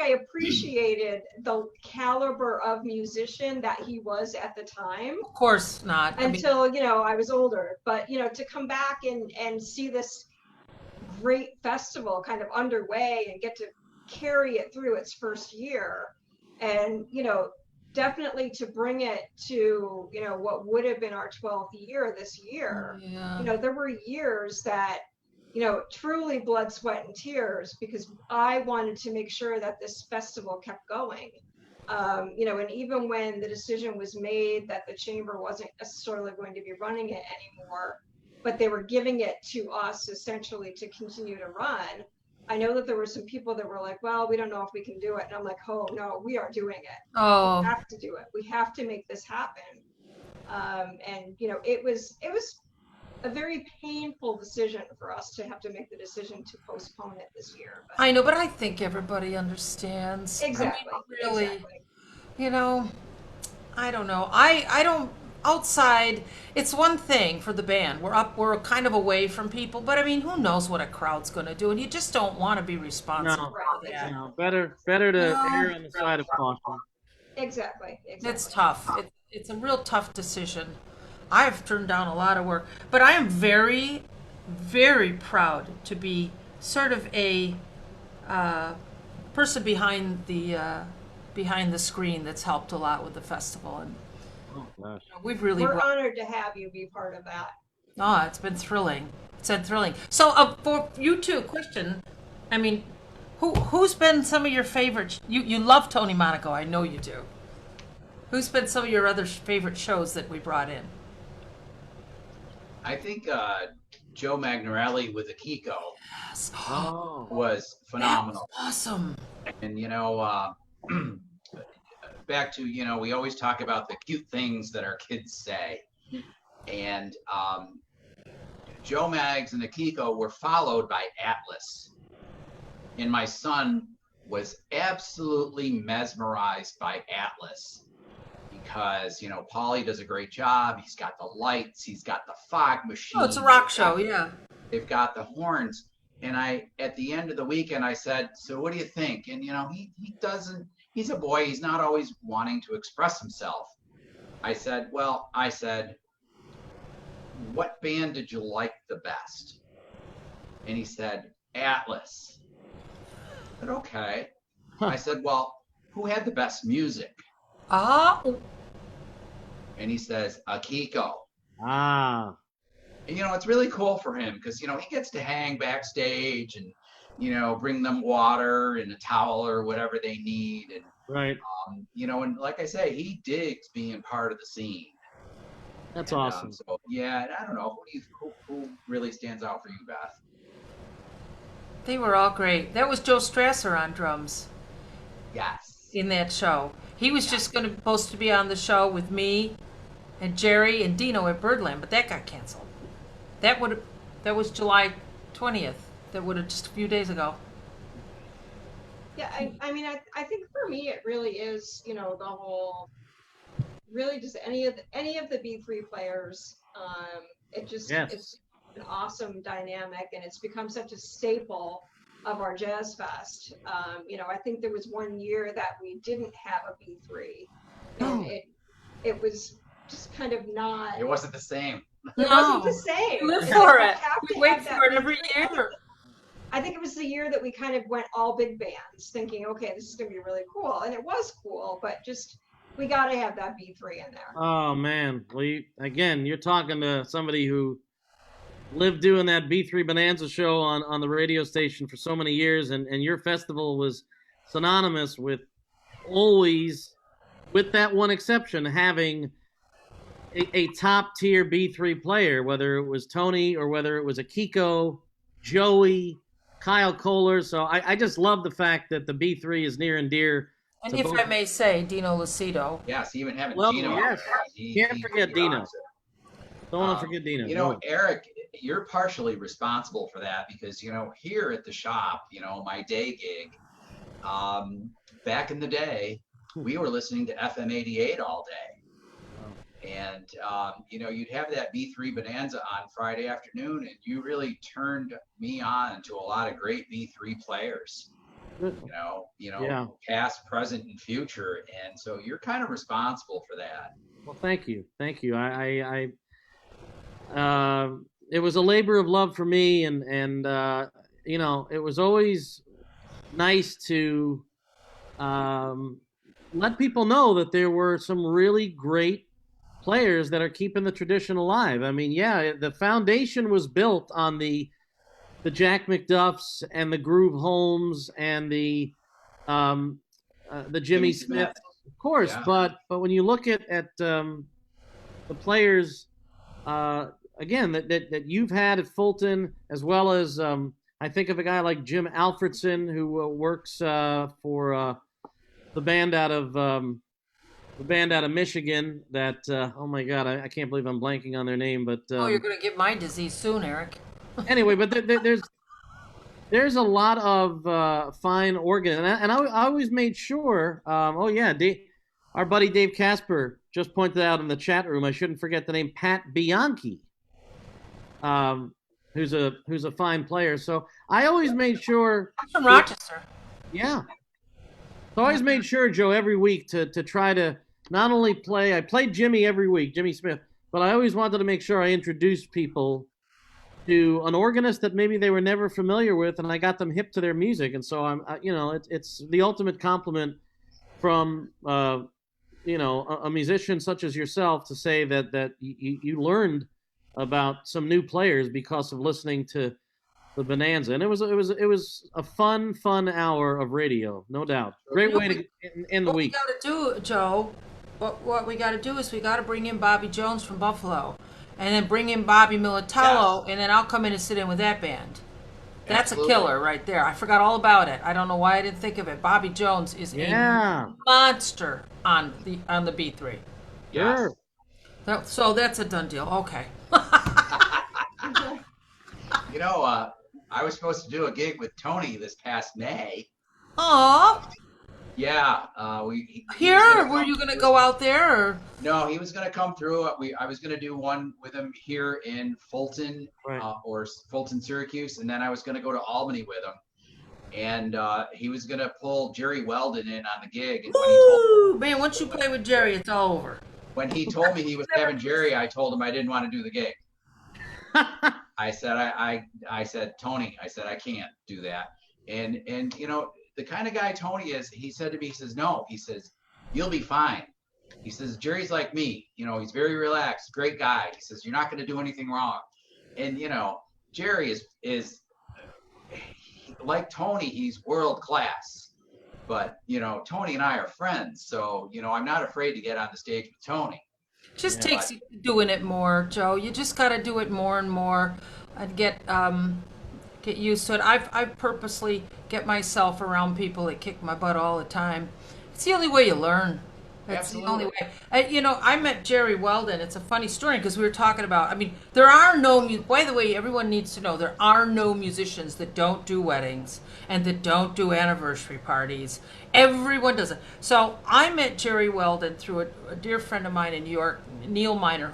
Speaker 4: I appreciated the caliber of musician that he was at the time.
Speaker 2: Of course not.
Speaker 4: Until I was older. But to come back and see this great festival kind of underway and get to carry it through its first year, and definitely to bring it to what would have been our 12th year this year.
Speaker 2: Yeah.
Speaker 4: There were years that truly blood, sweat, and tears, because I wanted to make sure that this festival kept going. And even when the decision was made that the chamber wasn't necessarily going to be running it anymore, but they were giving it to us essentially to continue to run, I know that there were some people that were like, well, we don't know if we can do it. And I'm like, oh, no, we are doing it.
Speaker 2: Oh.
Speaker 4: We have to do it. We have to make this happen. And it was a very painful decision for us to have to make the decision to postpone it this year. But
Speaker 2: I know, but I think everybody understands.
Speaker 4: exactly.
Speaker 2: I mean, really,
Speaker 4: Exactly.
Speaker 2: I don't know. I don't, outside, it's one thing for the band. We're kind of away from people, but I mean, who knows what a crowd's going to do? And you just don't want to be responsible for that.
Speaker 1: No, better to err on the side of caution.
Speaker 4: Exactly.
Speaker 2: It's tough. It's a real tough decision. I've turned down a lot of work, but I am very very proud to be sort of a person behind the screen that's helped a lot with the festival, and
Speaker 1: Oh, gosh.
Speaker 2: we've really
Speaker 4: We're honored to have you be part of that.
Speaker 2: it's been thrilling. It's been thrilling. So for you two, question, I mean, who's been some of your favorites? You love Tony Monaco, I know you do. Who's been some of your other favorite shows that we brought in?
Speaker 3: I think Joe Magnarelli with Akiko
Speaker 2: Yes.
Speaker 1: Oh.
Speaker 3: was phenomenal.
Speaker 2: That was awesome.
Speaker 3: And, back to, we always talk about the cute things that our kids say. And Joe Mags and Akiko were followed by Atlas. And my son was absolutely mesmerized by Atlas because, Paulie does a great job. He's got the lights, he's got the fog machine.
Speaker 2: Oh, it's a rock show, yeah.
Speaker 3: They've got the horns. And at the end of the weekend, I said, so what do you think? And, he's a boy. He's not always wanting to express himself. I said, what band did you like the best? And he said, Atlas. I said, okay. I said, well, who had the best music? And he says, Akiko.
Speaker 1: Ah.
Speaker 3: And, it's really cool for him because, he gets to hang backstage and, bring them water and a towel or whatever they need. And,
Speaker 1: Right.
Speaker 3: And like I say, he digs being part of the scene.
Speaker 1: That's
Speaker 3: And,
Speaker 1: awesome.
Speaker 3: So, yeah, I don't know. Who really stands out for you, Beth?
Speaker 2: They were all great. That was Joe Strasser on drums
Speaker 3: Yes.
Speaker 2: in that show. He was just supposed to be on the show with me and Jerry and Dino at Birdland, but that got canceled. That was July 20th. That would have just a few days ago.
Speaker 4: Yeah, I mean, I think for me it really is, the whole, really just any of the B3 players. It's an awesome dynamic, and it's become such a staple of our Jazz Fest. I think there was one year that we didn't have a B3, and it was just kind of not.
Speaker 3: It wasn't the same.
Speaker 4: It wasn't the same.
Speaker 2: We live for it.
Speaker 4: We
Speaker 2: We wait for it every year.
Speaker 4: I think it was the year that we kind of went all big bands, thinking, okay, this is going to be really cool. And it was cool, but just, we got to have that B3 in there.
Speaker 1: Oh, man. Well, again, you're talking to somebody who lived doing that B3 Bonanza show on the radio station for so many years, and your festival was synonymous with always, with that one exception, having a top-tier B3 player, whether it was Tony or whether it was Akiko, Joey, Kyle Kohler. So I just love the fact that the B3 is near and dear.
Speaker 2: And if I may say, Dino Lucido.
Speaker 3: Yes, even having
Speaker 1: Well,
Speaker 3: Dino.
Speaker 1: yes. Can't forget Dino.
Speaker 3: rocks it.
Speaker 1: Don't want to forget Dino. No.
Speaker 3: Eric, you're partially responsible for that because, here at the shop, my day gig, back in the day, we were listening to FM 88 all day. And, you'd have that B3 Bonanza on Friday afternoon, and you really turned me on to a lot of great B3 players,
Speaker 1: Yeah.
Speaker 3: past, present, and future. And so you're kind of responsible for that.
Speaker 1: Well, thank you. Thank you. It was a labor of love for me, and it was always nice to let people know that there were some really great players that are keeping the tradition alive. I mean, yeah, the foundation was built on the Jack McDuffs and the Groove Holmes and the Jimmy Smith, of course. Yeah. But when you look at the players again that you've had at Fulton, as well as I think of a guy like Jim Alfredson, who works for the band out of Michigan. That oh my God, I can't believe I'm blanking on their name. But
Speaker 2: you're going to get my disease soon, Eric.
Speaker 1: Anyway, but there's a lot of fine organ, and I always made sure. Our buddy Dave Casper just pointed out in the chat room. I shouldn't forget the name Pat Bianchi, who's a fine player. So I always made sure.
Speaker 2: I'm from Rochester.
Speaker 1: Yeah. So I always made sure, Joe, every week to try to not only play. I played Jimmy every week, Jimmy Smith, but I always wanted to make sure I introduced people to an organist that maybe they were never familiar with, and I got them hip to their music. And so it's the ultimate compliment from a musician such as yourself to say that you learned about some new players because of listening to the Bonanza. And it was a fun hour of radio, no doubt. Great way to end the week.
Speaker 2: What we got to do, Joe, what we got to do is we got to bring in Bobby Jones from Buffalo, and then bring in Bobby Militello, and then I'll come in and sit in with that band. That's Absolutely. A killer right there. I forgot all about it. I don't know why I didn't think of it. Bobby Jones is a monster on the B3.
Speaker 1: Yes.
Speaker 2: So that's a done deal. Okay.
Speaker 3: I was supposed to do a gig with Tony this past May.
Speaker 2: Aw.
Speaker 3: Yeah.
Speaker 2: Were you going to go out there? Or?
Speaker 3: No, he was going to come through. I was going to do one with him here in Fulton, or Fulton, Syracuse, and then I was going to go to Albany with him. And he was going to pull Jerry Weldon in on the gig. And
Speaker 2: man, once you play with Jerry, it's all over.
Speaker 3: When he told me he was having Jerry, I told him I didn't want to do the gig. I said, I said, Tony, I said, I can't do that. And the kind of guy Tony is, he said to me, he says, no, he says, you'll be fine. He says, Jerry's like me, he's very relaxed, great guy. He says, you're not going to do anything wrong. And, Jerry is like Tony, he's world class. But, Tony and I are friends. So, I'm not afraid to get on the stage with Tony.
Speaker 2: Just takes doing it more, Joe. You just got to do it more and more and get used to it. I purposely get myself around people that kick my butt all the time. It's the only way you learn. That's the only way. I met Jerry Weldon. It's a funny story because we were talking about, there are by the way, everyone needs to know, there are no musicians that don't do weddings and that don't do anniversary parties. Everyone does it. So I met Jerry Weldon through a dear friend of mine in New York, Neil Miner,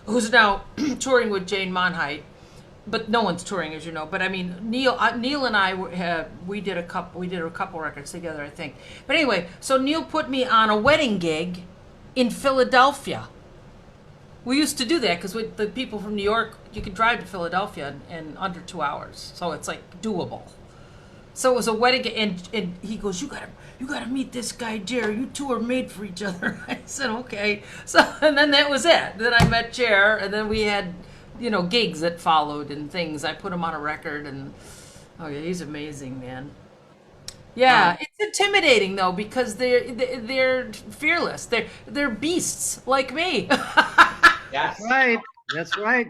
Speaker 2: who's now touring with Jane Monheit. But no one's touring, as you know. But Neil and I we did a couple records together, I think. But anyway, so Neil put me on a wedding gig in Philadelphia. We used to do that because with the people from New York, you could drive to Philadelphia in under 2 hours, so it's like doable. So it was a wedding, and he goes, "You gotta meet this guy, Jer. You two are made for each other." I said, "Okay." So and then that was it. Then I met Jer, and then we had, gigs that followed and things. I put him on a record, and he's amazing, man. Yeah, it's intimidating though because they're fearless. They're beasts like me.
Speaker 3: Yes.
Speaker 1: That's right.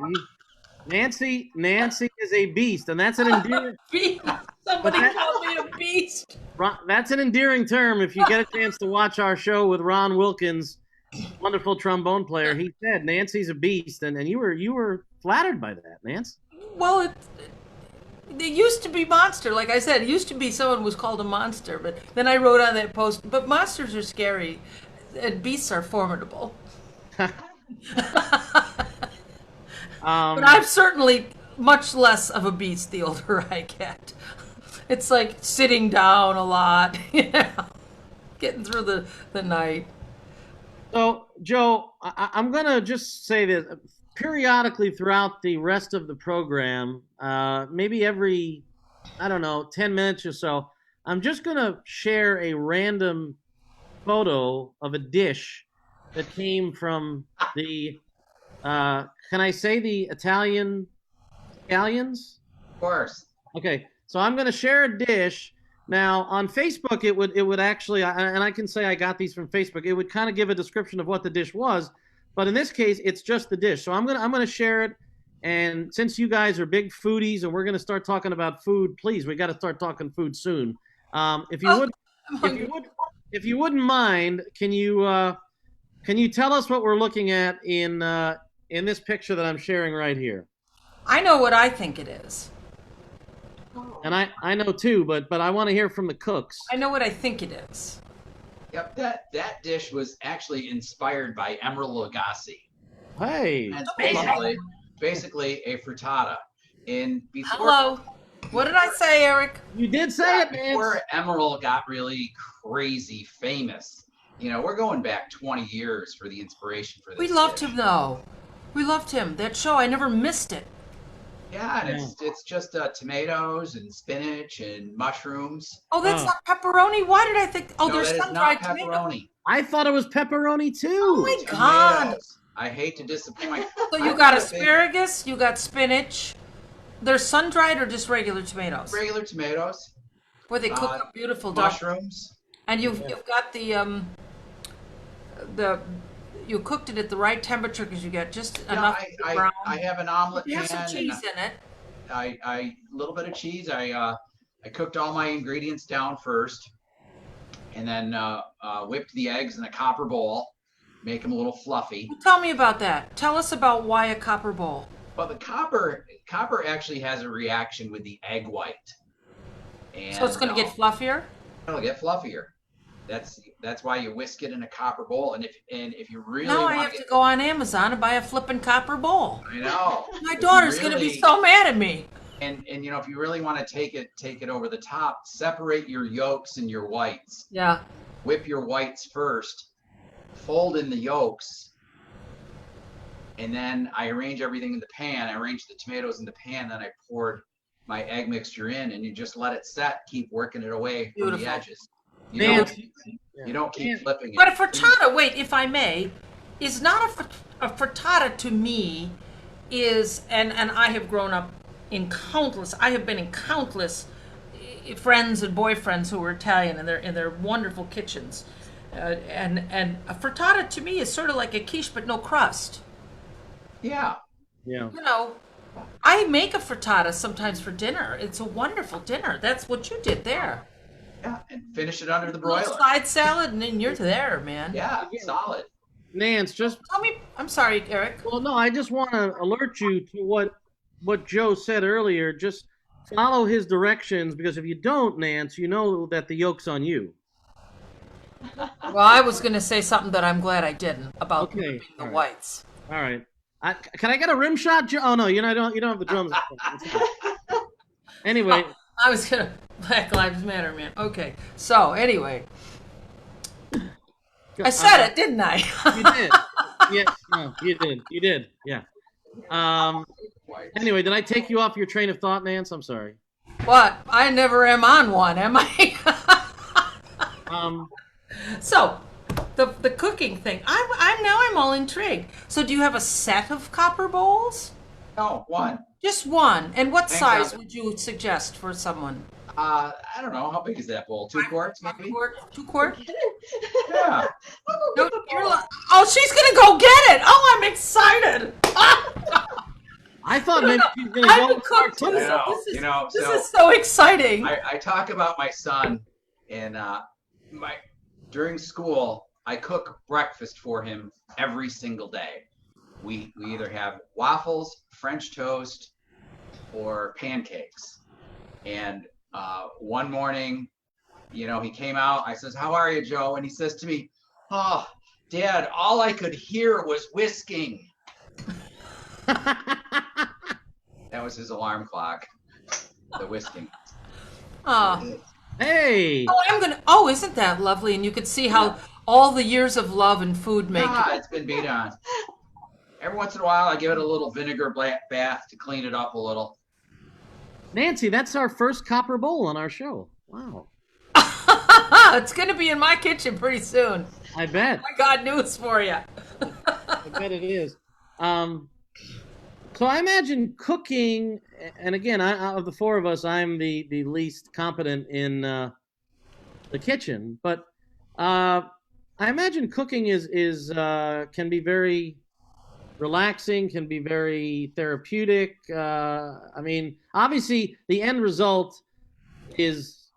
Speaker 1: Nancy is a beast, and that's an endearing.
Speaker 2: Somebody called me a beast.
Speaker 1: That's an endearing term. If you get a chance to watch our show with Ron Wilkins, wonderful trombone player, he said Nancy's a beast, and you were flattered by that, Nance.
Speaker 2: Well, it used to be monster. Like I said, it used to be someone was called a monster, but then I wrote on that post, but monsters are scary, and beasts are formidable. But I'm certainly much less of a beast the older I get. It's like sitting down a lot, getting through the night.
Speaker 1: So, Joe, I'm going to just say this. Periodically throughout the rest of the program, maybe every, 10 minutes or so, I'm just going to share a random photo of a dish that came from the, can I say the Italians?
Speaker 3: Of course.
Speaker 1: Okay, so I'm going to share a dish. Now, on Facebook, it would actually, and I can say I got these from Facebook, it would kind of give a description of what the dish was. But in this case, it's just the dish. So I'm gonna share it. And since you guys are big foodies and we're gonna start talking about food, please, we got to start talking food soon. If you wouldn't mind, can you tell us what we're looking at in this picture that I'm sharing right here?
Speaker 2: I know what I think it is.
Speaker 1: And I know too, but I want to hear from the cooks.
Speaker 2: I know what I think it is.
Speaker 3: Yep, that dish was actually inspired by Emeril Lagasse.
Speaker 1: Hey,
Speaker 3: and basically a frittata.
Speaker 2: Hello, what did I say, Eric?
Speaker 1: You did say it, man.
Speaker 3: Before Emeril got really crazy famous, we're going back 20 years for the inspiration for this.
Speaker 2: We loved him though. We loved him. That show, I never missed it.
Speaker 3: Yeah, and it's just tomatoes and spinach and mushrooms.
Speaker 2: Oh, that's not pepperoni. Why did I think? Oh,
Speaker 3: No,
Speaker 2: there's
Speaker 3: that is
Speaker 2: sun-dried
Speaker 3: not
Speaker 2: tomato.
Speaker 3: pepperoni.
Speaker 1: I thought it was pepperoni too.
Speaker 2: Oh my God!
Speaker 3: Tomatoes. I hate to disappoint.
Speaker 2: So you got asparagus, you got spinach. They're sun-dried or just regular tomatoes?
Speaker 3: Regular tomatoes.
Speaker 2: Where they cook up beautiful
Speaker 3: mushrooms.
Speaker 2: And you've got the you cooked it at the right temperature because you got just enough brown.
Speaker 3: I have an omelet
Speaker 2: You
Speaker 3: pan.
Speaker 2: have some cheese in it.
Speaker 3: A little bit of cheese. I cooked all my ingredients down first, and then whipped the eggs in a copper bowl, make them a little fluffy.
Speaker 2: Well, tell me about that. Tell us about why a copper bowl.
Speaker 3: Well, the copper actually has a reaction with the egg white, and
Speaker 2: So it's going to get fluffier.
Speaker 3: It'll get fluffier. That's why you whisk it in a copper bowl, and if you really
Speaker 2: Now I have to go on Amazon and buy a flippin' copper bowl.
Speaker 3: I know.
Speaker 2: My daughter's going to be so mad at me.
Speaker 3: And you know, if you really want to take it over the top, separate your yolks and your whites.
Speaker 2: Yeah.
Speaker 3: Whip your whites first, fold in the yolks, and then I arrange everything in the pan. I arrange the tomatoes in the pan, then I poured my egg mixture in, and you just let it set, keep working it away from the edges. You don't keep flipping it.
Speaker 2: But a frittata, wait, if I may, is not a frittata to me is, and I have grown up I have been in countless friends and boyfriends who were Italian in their wonderful kitchens. And a frittata to me is sort of like a quiche, but no crust.
Speaker 3: Yeah.
Speaker 1: Yeah.
Speaker 2: You know, I make a frittata sometimes for dinner. It's a wonderful dinner. That's what you did there.
Speaker 3: Yeah, and finish it under the broiler.
Speaker 2: Side salad, and then you're there, man.
Speaker 3: Yeah, solid.
Speaker 1: Nance, just
Speaker 2: tell me. I'm sorry, Eric.
Speaker 1: Well, no, I just want to alert you to what Joe said earlier. Just follow his directions, because if you don't, Nance, you know that the yolk's on you.
Speaker 2: Well, I was going to say something that I'm glad I didn't about the whites.
Speaker 1: All right. Can I get a rim shot, Joe? Oh no, you don't have the drums. Anyway.
Speaker 2: I was going to Black Lives Matter, man. Okay. So, anyway. I said it, didn't I?
Speaker 1: You did. Yes. No, you did. You did. Yeah. Anyway, did I take you off your train of thought, Nance? I'm sorry.
Speaker 2: What? I never am on one, am I? So, the cooking thing. I'm all intrigued. So, do you have a set of copper bowls?
Speaker 3: No, one.
Speaker 2: Just one. And what size would you suggest for someone?
Speaker 3: I don't know. How big is that bowl? 2 quarts, maybe?
Speaker 2: 2 quart?
Speaker 3: Yeah.
Speaker 2: Oh, she's going to go get it. Oh, I'm excited.
Speaker 1: I thought maybe she was going to go
Speaker 2: cook too. This is so exciting.
Speaker 3: I talk about my son, and during school, I cook breakfast for him every single day. We either have waffles, French toast, or pancakes. And one morning, he came out. I says, "How are you, Joe?" And he says to me, "Oh, Dad, all I could hear was whisking." That was his alarm clock, the whisking.
Speaker 1: Hey.
Speaker 2: Oh, isn't that lovely? And you could see how all the years of love and food making.
Speaker 3: It's been beat on. Every once in a while, I give it a little vinegar bath to clean it up a little.
Speaker 1: Nancy, that's our first copper bowl on our show. Wow.
Speaker 2: It's going to be in my kitchen pretty soon.
Speaker 1: I bet.
Speaker 2: I got news for you.
Speaker 1: I bet it is. So I imagine cooking, and again, out of the four of us, I'm the least competent in the kitchen. But I imagine cooking is can be very relaxing, can be very therapeutic. I mean, obviously, the end result is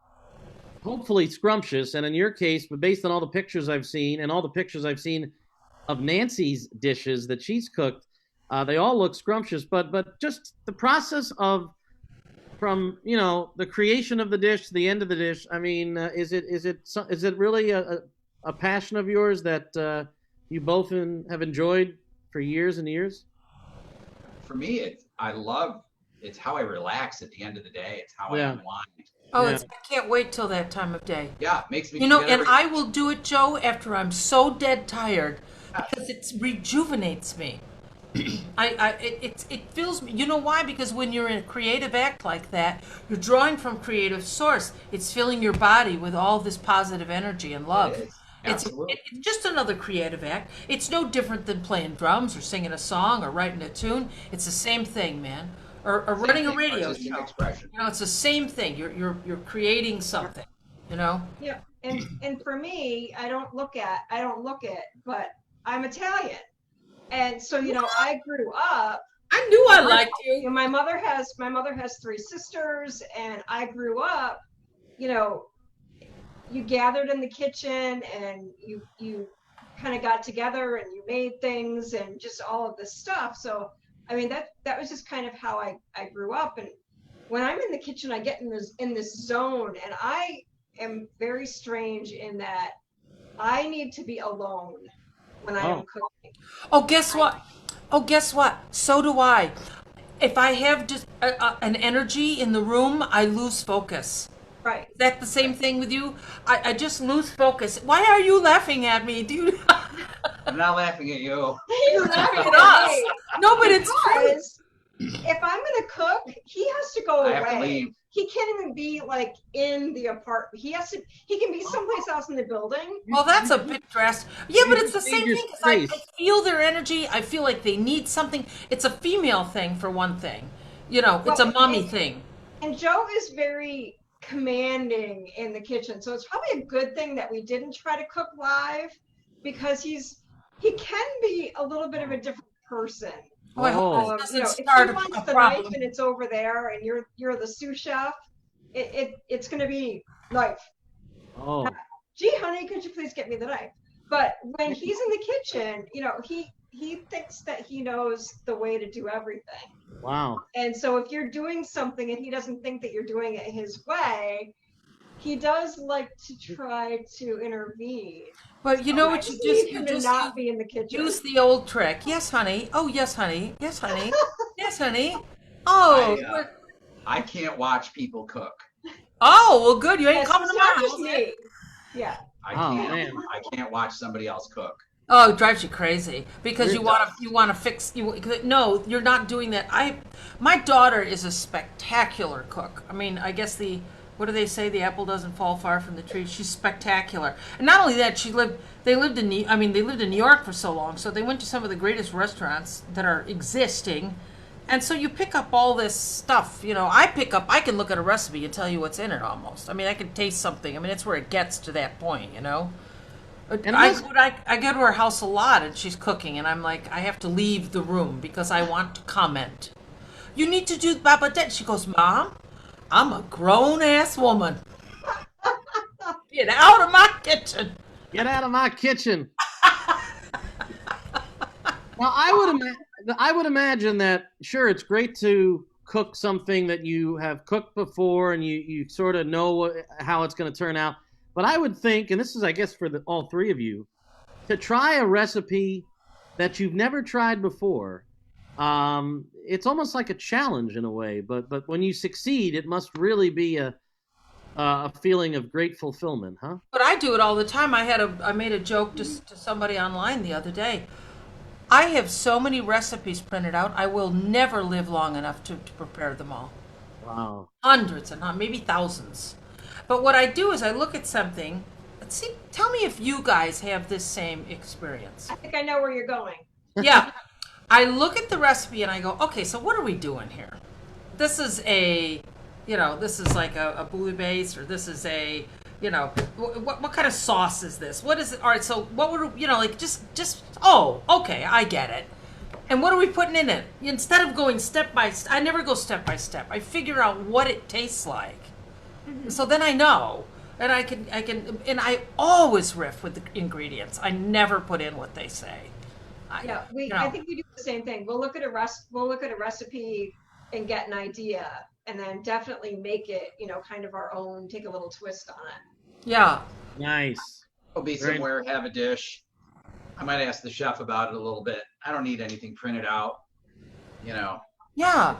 Speaker 1: hopefully scrumptious, and in your case, but based on all the pictures I've seen and all the pictures I've seen of Nancy's dishes that she's cooked, they all look scrumptious. But just the process from the creation of the dish to the end of the dish. I mean, is it really a passion of yours that you both have enjoyed for years and years?
Speaker 3: For me, it's how I relax at the end of the day. It's how I unwind.
Speaker 2: Oh, I can't wait till that time of day.
Speaker 3: Yeah, it makes me.
Speaker 2: And I will do it, Joe, after I'm so dead tired, because it rejuvenates me. It feels, you know why? Because when you're in a creative act like that, you're drawing from creative source. It's filling your body with all this positive energy and
Speaker 3: It
Speaker 2: love.
Speaker 3: is.
Speaker 2: It's
Speaker 3: Absolutely.
Speaker 2: it's just another creative act. It's no different than playing drums or singing a song or writing a tune. It's the same thing, man. Or
Speaker 3: Same
Speaker 2: running a
Speaker 3: thing,
Speaker 2: radio
Speaker 3: artistic
Speaker 2: show.
Speaker 3: expression.
Speaker 2: You know, it's the same thing. You're creating something. You know.
Speaker 4: Yeah, and for me, I don't look at, but I'm Italian, and so I grew up.
Speaker 2: I knew I
Speaker 4: My,
Speaker 2: liked you.
Speaker 4: my mother has three sisters, and I grew up. You know, you gathered in the kitchen, and you kind of got together, and you made things, and just all of this stuff. So, I mean, that was just kind of how I grew up, and when I'm in the kitchen, I get in this zone, and I am very strange in that I need to be alone when I am
Speaker 1: Oh,
Speaker 4: cooking.
Speaker 2: Oh, guess what? Oh, guess what? So do I. If I have just an energy in the room, I lose focus.
Speaker 4: Right.
Speaker 2: Is that the same thing with you? I just lose focus. Why are you laughing at me, dude?
Speaker 3: I'm not laughing at you.
Speaker 4: He's
Speaker 2: laughing
Speaker 4: laughing
Speaker 2: at
Speaker 4: at
Speaker 2: us.
Speaker 4: me
Speaker 2: No, but it's true.
Speaker 4: because if I'm gonna cook, he has to go
Speaker 3: I have to
Speaker 4: away.
Speaker 3: leave.
Speaker 4: He can't even be like in the apartment. He can be someplace else in the building.
Speaker 2: Well, that's a bit drastic. Yeah, but
Speaker 1: you
Speaker 2: it's the
Speaker 1: just
Speaker 2: same
Speaker 1: need your
Speaker 2: thing. 'Cause I
Speaker 1: space.
Speaker 2: feel their energy. I feel like they need something. It's a female thing for one thing. You know, it's a
Speaker 4: Well,
Speaker 2: mommy thing.
Speaker 4: and Joe is very commanding in the kitchen. So it's probably a good thing that we didn't try to cook live because he can be a little bit of a different person.
Speaker 2: Oh, I hope
Speaker 1: Oh.
Speaker 2: this
Speaker 4: You know,
Speaker 2: doesn't
Speaker 4: if
Speaker 2: start
Speaker 4: he wants
Speaker 2: a
Speaker 4: the knife
Speaker 2: problem.
Speaker 4: and it's over there and you're the sous chef, it's gonna be knife.
Speaker 1: oh,
Speaker 4: Gee, honey, could you please get me the knife? But when he's in the kitchen, he thinks that he knows the way to do everything.
Speaker 1: wow.
Speaker 4: And so if you're doing something and he doesn't think that you're doing it his way, he does like to try to intervene.
Speaker 2: But you
Speaker 4: So
Speaker 2: know
Speaker 4: I
Speaker 2: what?
Speaker 4: just need him to not
Speaker 2: Use,
Speaker 4: be in the kitchen.
Speaker 2: use the old trick. Yes, honey. Oh, yes, honey. Yes, honey. Yes, honey. Oh,
Speaker 3: I can't watch people cook.
Speaker 2: oh, well, good. You ain't
Speaker 4: Yes,
Speaker 2: coming
Speaker 4: it's
Speaker 2: to my
Speaker 4: not just
Speaker 2: house.
Speaker 4: me. Yeah.
Speaker 3: I
Speaker 1: Oh,
Speaker 3: can't.
Speaker 1: man.
Speaker 3: I can't watch somebody else cook.
Speaker 2: Oh, it drives you crazy because
Speaker 3: It
Speaker 2: you want
Speaker 3: does.
Speaker 2: to fix you. No, you're not doing that. My daughter is a spectacular cook. I mean, I guess what do they say? The apple doesn't fall far from the tree. She's spectacular, and not only that, they lived in New York for so long, so they went to some of the greatest restaurants that are existing, and so you pick up all this stuff. You know, I can look at a recipe and tell you what's in it almost. I mean, I can taste something. I mean, it's where it gets to that point. You know.
Speaker 1: And
Speaker 2: I go to her house a lot and she's cooking and I'm like, I have to leave the room because I want to comment. You need to do blah, blah, blah. She goes, Mom, I'm a grown ass woman. Get out of my kitchen.
Speaker 1: Get out of my kitchen. Now, I would imagine that, sure, it's great to cook something that you have cooked before and you sort of know how it's going to turn out. But I would think, and this is, I guess, for all three of you, to try a recipe that you've never tried before. It's almost like a challenge in a way, but when you succeed, it must really be a feeling of great fulfillment, huh?
Speaker 2: But I do it all the time. I made a joke to somebody online the other day. I have so many recipes printed out. I will never live long enough to prepare them all.
Speaker 1: Wow.
Speaker 2: Hundreds and maybe thousands. But what I do is I look at something. Let's see. Tell me if you guys have this same experience.
Speaker 4: I think I know where you're going.
Speaker 2: Yeah. I look at the recipe and I go, okay, so what are we doing here? This is this is like a bouillabaisse, or this is a, what kind of sauce is this? What is it? All right, so what would, oh, okay, I get it. And what are we putting in it? Instead of going step by step, I never go step by step. I figure out what it tastes like. Mm-hmm. So then I know. And and I always riff with the ingredients. I never put in what they say.
Speaker 4: I think we do the same thing. We'll look at a recipe and get an idea, and then definitely make it, kind of our own. Take a little twist on it.
Speaker 2: Yeah.
Speaker 1: Nice.
Speaker 3: I'll be
Speaker 1: Very-
Speaker 3: somewhere, have a dish. I might ask the chef about it a little bit. I don't need anything printed out.
Speaker 2: Yeah.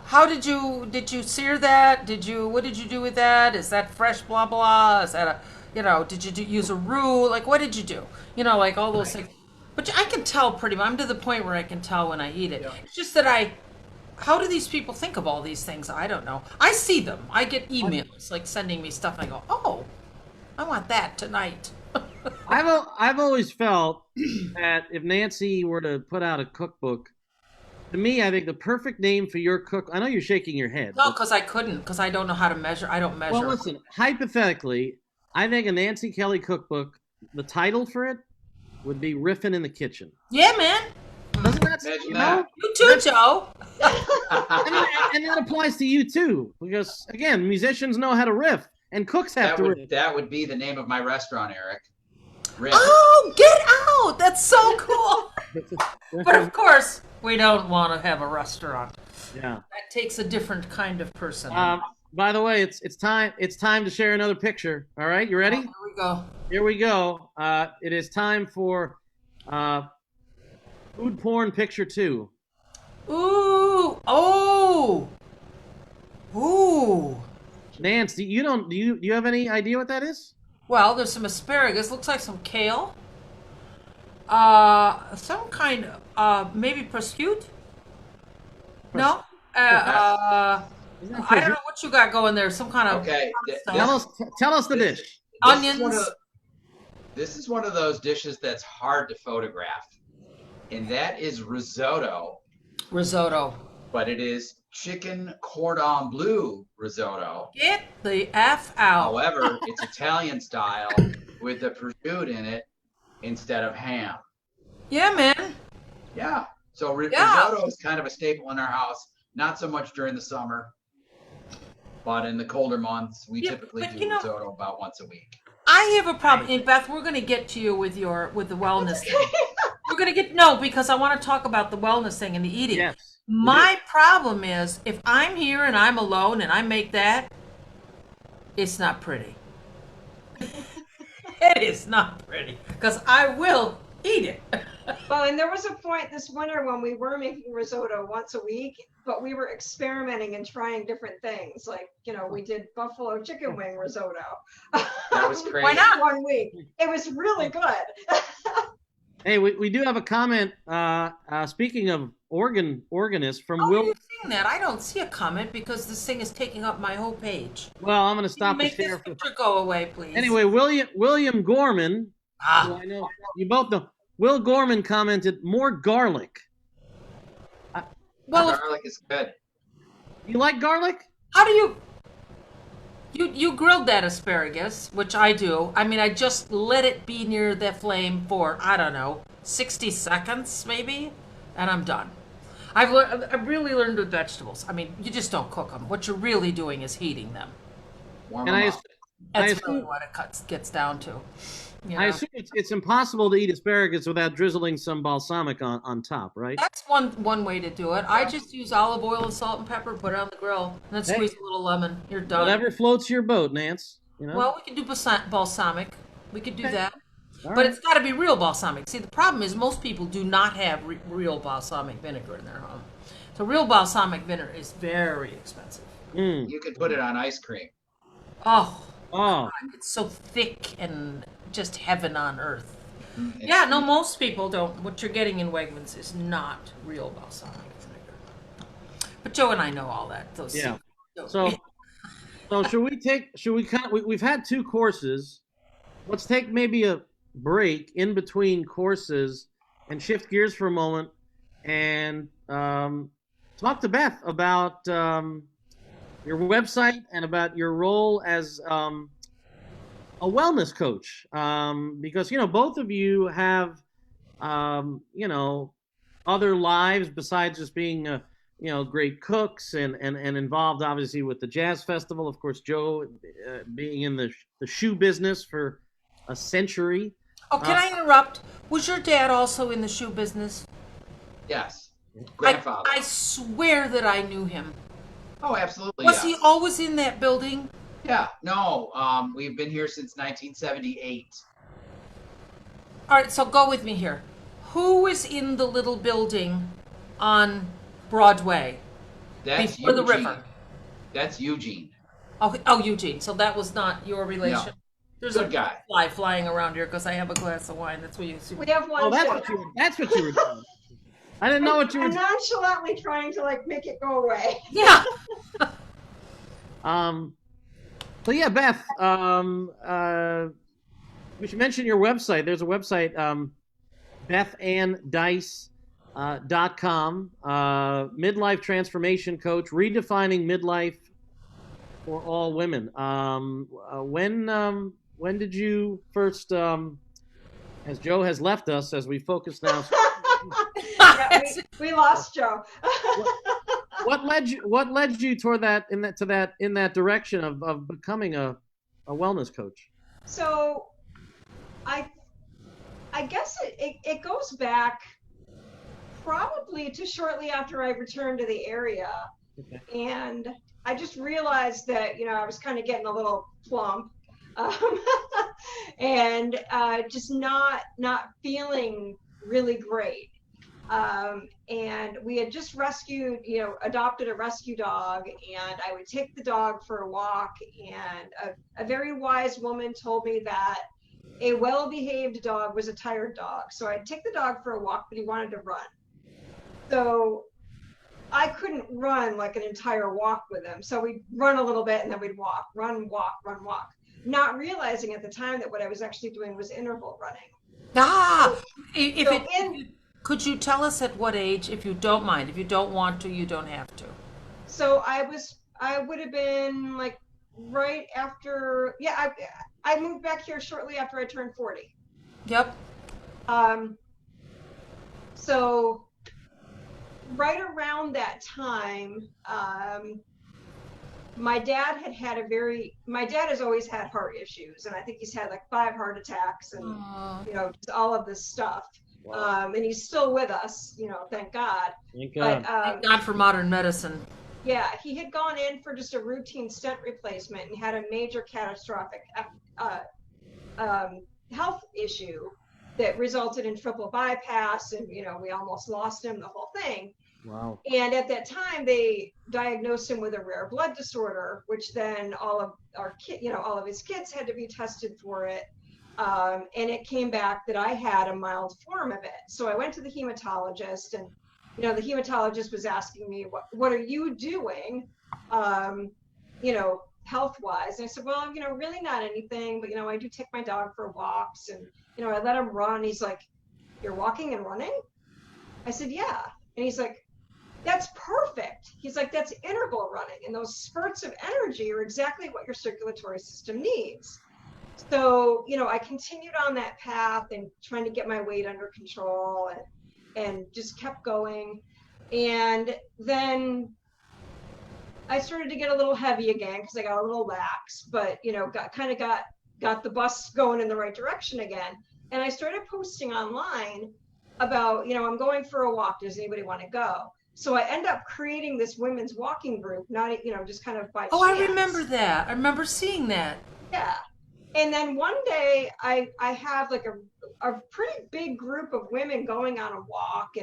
Speaker 2: How did you sear that? What did you do with that? Is that fresh blah blah? Is that did you use a roux? Like, what did you do? Like all those things. But I can tell pretty much. I'm to the point where I can tell when I eat it.
Speaker 3: Yeah.
Speaker 2: It's just that how do these people think of all these things? I don't know. I see them. I get emails like sending me stuff. And I go, oh, I want that tonight.
Speaker 1: I've always felt that if Nancy were to put out a cookbook, to me, I think the perfect name for your cook. I know you're shaking your head.
Speaker 2: No, because I couldn't, because I don't know how to measure. I don't measure.
Speaker 1: Well, listen. Hypothetically, I think a Nancy Kelly cookbook. The title for it would be "Riffin' in the Kitchen."
Speaker 2: Yeah, man.
Speaker 1: Doesn't that?
Speaker 3: Imagine
Speaker 1: You
Speaker 3: that.
Speaker 1: know?
Speaker 2: You too, Joe.
Speaker 1: And that applies to you too, because again, musicians know how to riff, and cooks have to riff.
Speaker 3: That would be the name of my restaurant, Eric. Riff.
Speaker 2: Oh, get out! That's so cool. But of course, we don't want to have a restaurant.
Speaker 1: Yeah.
Speaker 2: That takes a different kind of person.
Speaker 1: By the way, it's time to share another picture. All right, you ready?
Speaker 2: Here we go.
Speaker 1: Here we go. It is time for food porn picture 2.
Speaker 2: Ooh! Oh! Ooh!
Speaker 1: Nance, do you have any idea what that is?
Speaker 2: Well, there's some asparagus. Looks like some kale. Some kind of maybe prosciutto. No. I don't know what you got going there. Some kind of
Speaker 3: Okay.
Speaker 1: Tell us the dish.
Speaker 2: onions.
Speaker 3: This is one of those dishes that's hard to photograph, and that is risotto.
Speaker 2: Risotto.
Speaker 3: But it is chicken cordon bleu risotto.
Speaker 2: Get the F out.
Speaker 3: However, it's Italian style with the prosciutto in it instead of ham.
Speaker 2: Yeah, man.
Speaker 3: Yeah. So
Speaker 2: Yeah.
Speaker 3: risotto is kind of a staple in our house. Not so much during the summer, but in the colder months, we typically do risotto about once a week.
Speaker 2: I have a problem. And Beth, we're going to get to you with the wellness thing. We're going to because I want to talk about the wellness thing and the eating.
Speaker 1: Yes.
Speaker 2: My problem is if I'm here and I'm alone and I make that, it's not pretty. It is not pretty because I will eat it.
Speaker 4: Well, and there was a point this winter when we were making risotto once a week, but we were experimenting and trying different things. Like, we did buffalo chicken wing risotto.
Speaker 3: That was crazy.
Speaker 2: Why not?
Speaker 4: 1 week. It was really good.
Speaker 1: Hey, we do have a comment. Speaking of organist from
Speaker 2: Oh,
Speaker 1: Will.
Speaker 2: you're seeing that? I don't see a comment because this thing is taking up my whole page.
Speaker 1: Well, I'm going to stop the
Speaker 2: Make
Speaker 1: share.
Speaker 2: this picture go away, please.
Speaker 1: Anyway, William Gorman. Who I know you both know. Will Gorman commented, "More garlic."
Speaker 2: Well,
Speaker 3: Garlic is good.
Speaker 1: You like garlic?
Speaker 2: how do you grilled that asparagus, which I do. I mean, I just let it be near the flame for, I don't know, 60 seconds maybe, and I'm done. I've really learned with vegetables. I mean, you just don't cook them. What you're really doing is heating them.
Speaker 3: Warm
Speaker 1: And
Speaker 3: them
Speaker 1: I
Speaker 3: up.
Speaker 2: That's
Speaker 1: assume-
Speaker 2: really what it gets down to. You
Speaker 1: I
Speaker 2: know?
Speaker 1: assume it's impossible to eat asparagus without drizzling some balsamic on top, right?
Speaker 2: That's one way to do it. I just use olive oil and salt and pepper, put it on the grill, and then squeeze a little lemon. You're done.
Speaker 1: Whatever floats your boat, Nance.
Speaker 2: Well, we could do balsamic. We could do that.
Speaker 1: All
Speaker 2: But
Speaker 1: right.
Speaker 2: it's got to be real balsamic. See, the problem is most people do not have real balsamic vinegar in their home. So real balsamic vinegar is very expensive.
Speaker 3: You could put it on ice cream.
Speaker 2: Oh,
Speaker 1: Oh,
Speaker 2: it's so thick and just heaven on earth.
Speaker 3: It's
Speaker 2: Yeah, no, most people don't. What you're getting in Wegmans is not real balsamic vinegar. But Joe and I know all that. Those
Speaker 1: yeah.
Speaker 2: secrets.
Speaker 1: So we've had 2 courses. Let's take maybe a break in between courses and shift gears for a moment and talk to Beth about your website and about your role as a wellness coach, because both of you have other lives besides just being great cooks and involved obviously with the jazz festival. Of course, Joe being in the shoe business for a century.
Speaker 2: Oh, can I interrupt? Was your dad also in the shoe business?
Speaker 3: Yes. Grandfather.
Speaker 2: I swear that I knew him.
Speaker 3: Oh, absolutely.
Speaker 2: Was
Speaker 3: yes.
Speaker 2: he always in that building?
Speaker 3: Yeah. No. We've been here since 1978.
Speaker 2: All right, so go with me here. Who was in the little building on Broadway
Speaker 3: That's
Speaker 2: before the
Speaker 3: Eugene.
Speaker 2: river?
Speaker 3: That's Eugene.
Speaker 2: Oh, Eugene. So that was not your relation? There's
Speaker 3: Good
Speaker 2: a
Speaker 3: guy.
Speaker 2: fly flying around here because I have a glass of wine. That's what you see.
Speaker 4: We have one.
Speaker 1: Oh, that's
Speaker 4: too.
Speaker 1: what you were doing. I didn't know what you were
Speaker 4: I'm
Speaker 1: doing.
Speaker 4: nonchalantly trying to like make it go away.
Speaker 2: Yeah.
Speaker 1: So yeah, Beth, we should mention your website. There's a website, BethAnnDice.com, midlife transformation coach, redefining midlife for all women. When did you first, as Joe has left us, as we focus now?
Speaker 4: Yeah, we lost Joe.
Speaker 1: What led you toward that in that direction of becoming a wellness coach?
Speaker 4: So I guess it goes back probably to shortly after I returned to the area.
Speaker 1: Okay.
Speaker 4: And I just realized that, I was kind of getting a little plump, and just not feeling really great. And we had just adopted a rescue dog, and I would take the dog for a walk, and a very wise woman told me that a well-behaved dog was a tired dog. So I'd take the dog for a walk, but he wanted to run. So I couldn't run like an entire walk with him. So we'd run a little bit and then we'd walk, run, walk, run, walk. Not realizing at the time that what I was actually doing was interval running.
Speaker 2: Could you tell us at what age, if you don't mind? If you don't want to, you don't have to.
Speaker 4: So I would have been like right after, I moved back here shortly after I turned 40.
Speaker 2: Yep.
Speaker 4: So right around that time, my dad has always had heart issues, and I think he's had like 5 heart attacks and, just all of this stuff.
Speaker 1: Wow.
Speaker 4: And he's still with us, thank God.
Speaker 1: Thank God.
Speaker 4: But,
Speaker 2: Thank God for modern medicine.
Speaker 4: yeah, he had gone in for just a routine stent replacement and had a major catastrophic health issue that resulted in triple bypass, and we almost lost him, the whole thing.
Speaker 1: Wow.
Speaker 4: And at that time, they diagnosed him with a rare blood disorder, which then all of his kids had to be tested for it. And it came back that I had a mild form of it. So I went to the hematologist, and the hematologist was asking me, what are you doing, health-wise? And I said, well, really not anything, but, I do take my dog for walks, and, I let him run. He's like, you're walking and running? I said, yeah. And he's like, that's perfect. He's like, that's interval running. And those spurts of energy are exactly what your circulatory system needs. So, I continued on that path and trying to get my weight under control, and just kept going. And then I started to get a little heavy again because I got a little lax, but, got the bus going in the right direction again. And I started posting online about, I'm going for a walk. Does anybody want to go? So I end up creating this women's walking group, not, just kind of by chance.
Speaker 2: I remember that. I remember seeing that.
Speaker 4: Yeah. And then one day I have like a pretty big group of women going on a walk,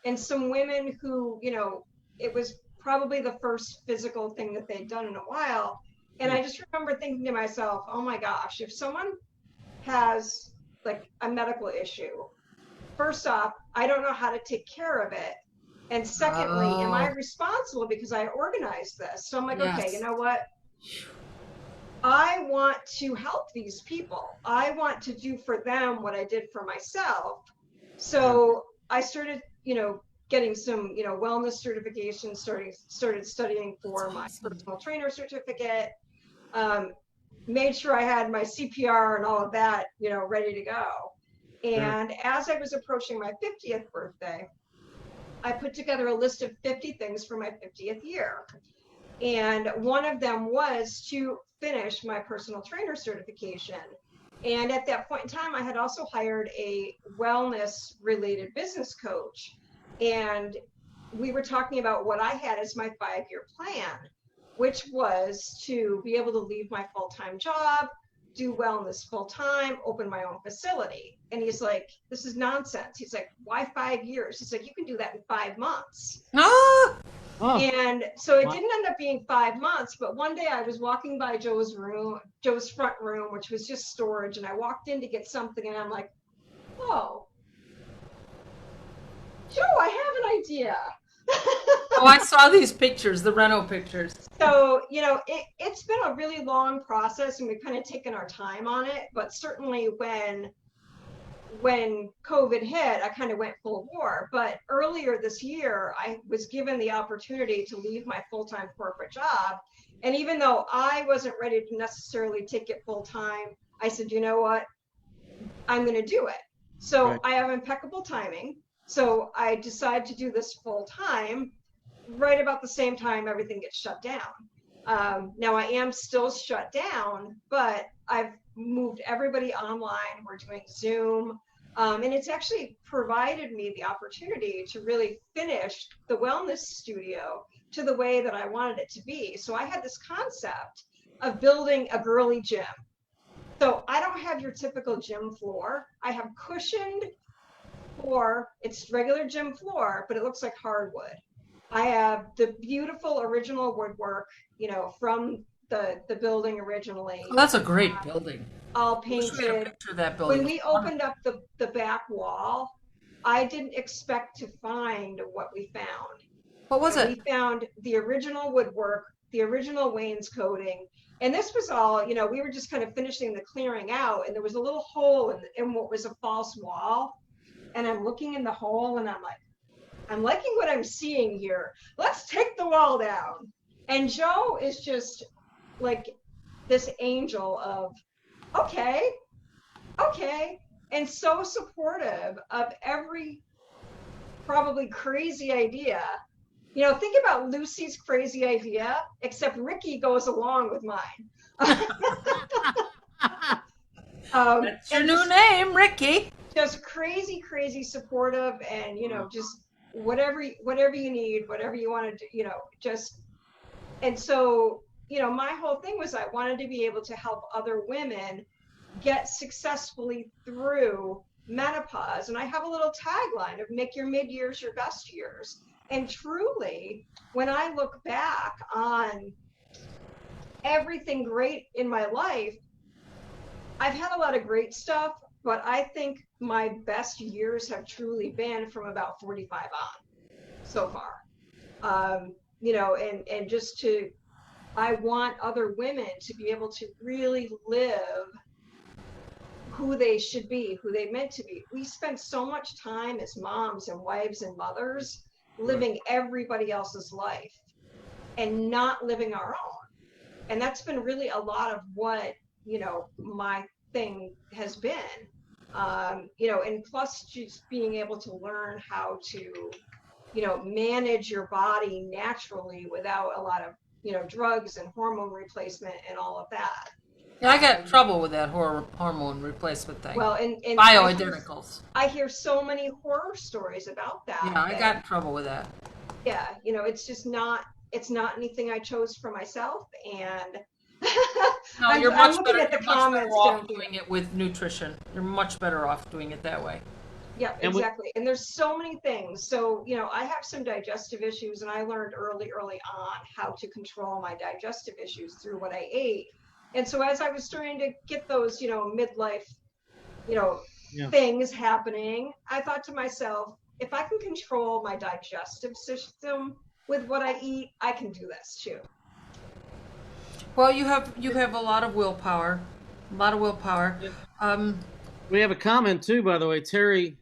Speaker 4: and some women who, it was probably the first physical thing that they'd done in a while. And I just remember thinking to myself, oh my gosh, if someone has like a medical issue, first off, I don't know how to take care of it. And secondly, am I responsible because I organized this? So I'm like,
Speaker 2: Yes.
Speaker 4: okay, you know what? I want to help these people. I want to do for them what I did for myself. So I started, getting some, wellness certifications, started studying for my personal trainer certificate, made sure I had my CPR and all of that, ready to go. And as I was approaching my 50th birthday, I put together a list of 50 things for my 50th year. And one of them was to finish my personal trainer certification. And at that point in time, I had also hired a wellness related business coach. And we were talking about what I had as my 5-year plan, which was to be able to leave my full-time job, do wellness full-time, open my own facility. And he's like, this is nonsense. He's like, why 5 years? He's like, you can do that in 5 months.
Speaker 1: Oh,
Speaker 4: And so it
Speaker 1: wow.
Speaker 4: didn't end up being 5 months, but one day I was walking by Joe's front room, which was just storage, and I walked in to get something, and I'm like, oh, Joe, I have an idea.
Speaker 2: Oh, I saw these pictures, the Reno pictures.
Speaker 4: So, it's been a really long process, and we've kind of taken our time on it, but certainly when COVID hit, I kind of went full bore. But earlier this year, I was given the opportunity to leave my full-time corporate job. And even though I wasn't ready to necessarily take it full-time, I said, you know what? I'm going to do it. So
Speaker 1: Right.
Speaker 4: I have impeccable timing. So I decide to do this full-time right about the same time everything gets shut down. Now I am still shut down, but I've moved everybody online. We're doing Zoom. And it's actually provided me the opportunity to really finish the wellness studio to the way that I wanted it to be. So I had this concept of building a girly gym. So I don't have your typical gym floor. I have cushioned floor. It's regular gym floor, but it looks like hardwood. I have the beautiful original woodwork, from the building originally.
Speaker 2: Oh, that's a great building.
Speaker 4: All
Speaker 2: I wish we had a
Speaker 4: painted.
Speaker 2: picture of that building.
Speaker 4: When we opened up the back wall, I didn't expect to find what we found.
Speaker 2: What was
Speaker 4: We
Speaker 2: it?
Speaker 4: found the original woodwork, the original wainscoting. And this was all, we were just kind of finishing the clearing out, and there was a little hole in what was a false wall. And I'm looking in the hole, and I'm like, I'm liking what I'm seeing here. Let's take the wall down. And Joe is just like this angel of, okay, and so supportive of every probably crazy idea. Think about Lucy's crazy idea, except Ricky goes along with mine.
Speaker 2: That's your new name, Ricky.
Speaker 4: Just crazy supportive, and just whatever you need, whatever you want to do, just. And so my whole thing was I wanted to be able to help other women get successfully through menopause. And I have a little tagline of make your mid-years your best years. And truly, when I look back on everything great in my life, I've had a lot of great stuff, but I think my best years have truly been from about 45 on so far. And just I want other women to be able to really live who they should be, who they meant to be. We spend so much time as moms and wives and mothers living everybody else's life and not living our own. And that's been really a lot of what, my thing has been. And plus just being able to learn how to, manage your body naturally without a lot of, drugs and hormone replacement and all of that.
Speaker 2: Yeah, I got in trouble with that hormone replacement thing.
Speaker 4: Well, and
Speaker 2: Bioidenticals.
Speaker 4: I hear so many horror stories about that.
Speaker 2: Yeah, I got in trouble with that.
Speaker 4: Yeah, it's just it's not anything I chose for myself. And
Speaker 2: No,
Speaker 4: I'm
Speaker 2: you're much
Speaker 4: looking
Speaker 2: better.
Speaker 4: at the
Speaker 2: You're much better
Speaker 4: comments
Speaker 2: off
Speaker 4: down here.
Speaker 2: doing it with nutrition. You're much better off doing it that way.
Speaker 4: Yeah,
Speaker 1: And we-
Speaker 4: exactly. And there's so many things. So, I have some digestive issues, and I learned early on how to control my digestive issues through what I ate. And so as I was starting to get those, midlife,
Speaker 1: Yeah.
Speaker 4: things happening, I thought to myself, if I can control my digestive system with what I eat, I can do this too.
Speaker 2: Well, you have a lot of willpower. A lot of willpower.
Speaker 1: We have a comment too, by the way. Terry,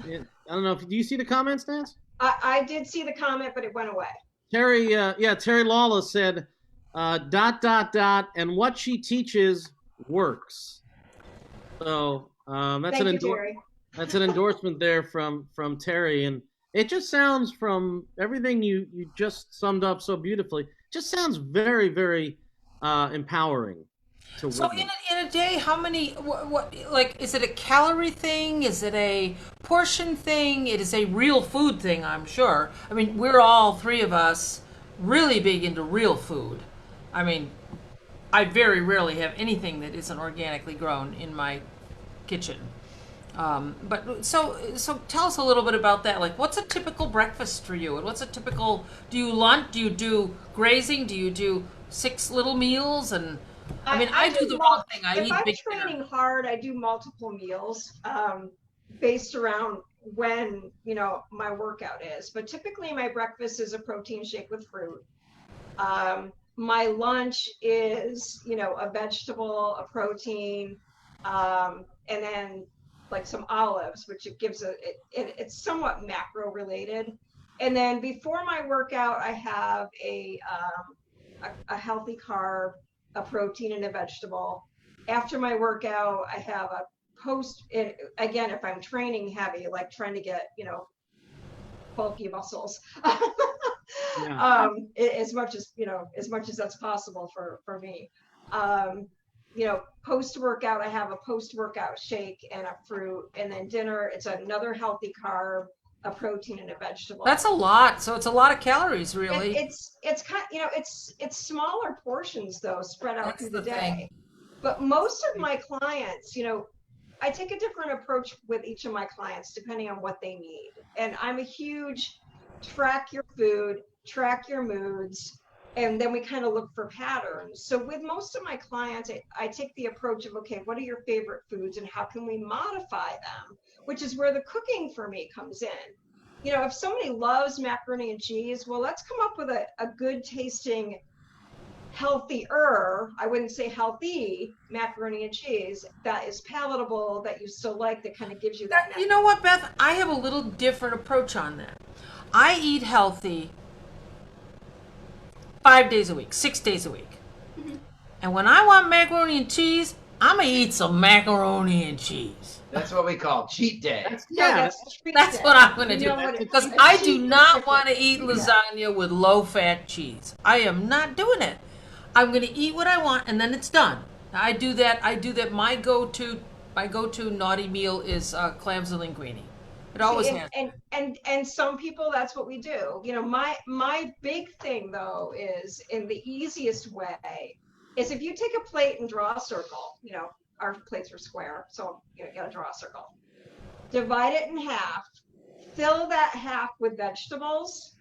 Speaker 1: I don't know if do you see the comments, Nance?
Speaker 4: I did see the comment, but it went away.
Speaker 1: Terry, Terry Lawless said, ... and what she teaches works. So that's
Speaker 4: Thank you, Terry.
Speaker 1: that's an endorsement there from Terry, and it just sounds from everything you just summed up so beautifully. Just sounds very, very empowering to
Speaker 2: So
Speaker 1: women.
Speaker 2: in a day, how many? What like is it a calorie thing? Is it a portion thing? It is a real food thing, I'm sure. I mean, we're all three of us really big into real food. I mean, I very rarely have anything that isn't organically grown in my kitchen. But so tell us a little bit about that. Like, what's a typical breakfast for you, and what's a typical? Do you lunch? Do you do grazing? Do you do 6 little meals? And I mean, I do the wrong thing. I
Speaker 4: if
Speaker 2: eat
Speaker 4: I'm
Speaker 2: big
Speaker 4: training
Speaker 2: dinner.
Speaker 4: hard, I do multiple meals based around when my workout is. But typically, my breakfast is a protein shake with fruit. My lunch is a vegetable, a protein, and then like some olives, which it gives it's somewhat macro related. And then before my workout, I have a healthy carb, a protein, and a vegetable. After my workout, I have a again, if I'm training heavy, like trying to get, bulky muscles,
Speaker 1: Yeah.
Speaker 4: as much as that's possible for me. Post workout, I have a post workout shake and a fruit, and then dinner, it's another healthy carb, a protein, and a vegetable.
Speaker 2: That's a lot. So it's a lot of calories, really.
Speaker 4: It's kind, it's smaller portions though, spread out
Speaker 2: That's
Speaker 4: through the
Speaker 2: the
Speaker 4: day.
Speaker 2: thing.
Speaker 4: But most of my clients, I take a different approach with each of my clients depending on what they need. And I'm a huge track your food, track your moods, and then we kind of look for patterns. So with most of my clients, I take the approach of, okay, what are your favorite foods and how can we modify them? Which is where the cooking for me comes in. If somebody loves macaroni and cheese, well, let's come up with a good tasting, healthier, I wouldn't say healthy, macaroni and cheese that is palatable, that you still like, that kind of gives you that.
Speaker 2: You know what, Beth? I have a little different approach on that. I eat healthy 5 days a week, 6 days a week. And when I want macaroni and cheese, I'm going to eat some macaroni and cheese.
Speaker 3: That's what we call cheat day.
Speaker 2: That's what I'm going to do. Because I do not want to eat lasagna with low-fat cheese. I am not doing it. I'm going to eat what I want, and then it's done. I do that. My go-to naughty meal is clams and linguine. It always has.
Speaker 4: And some people, that's what we do. My big thing though is, in the easiest way, is if you take a plate and draw a circle. Our plates are square, so you gotta draw a circle. Divide it in half. Fill that half with vegetables.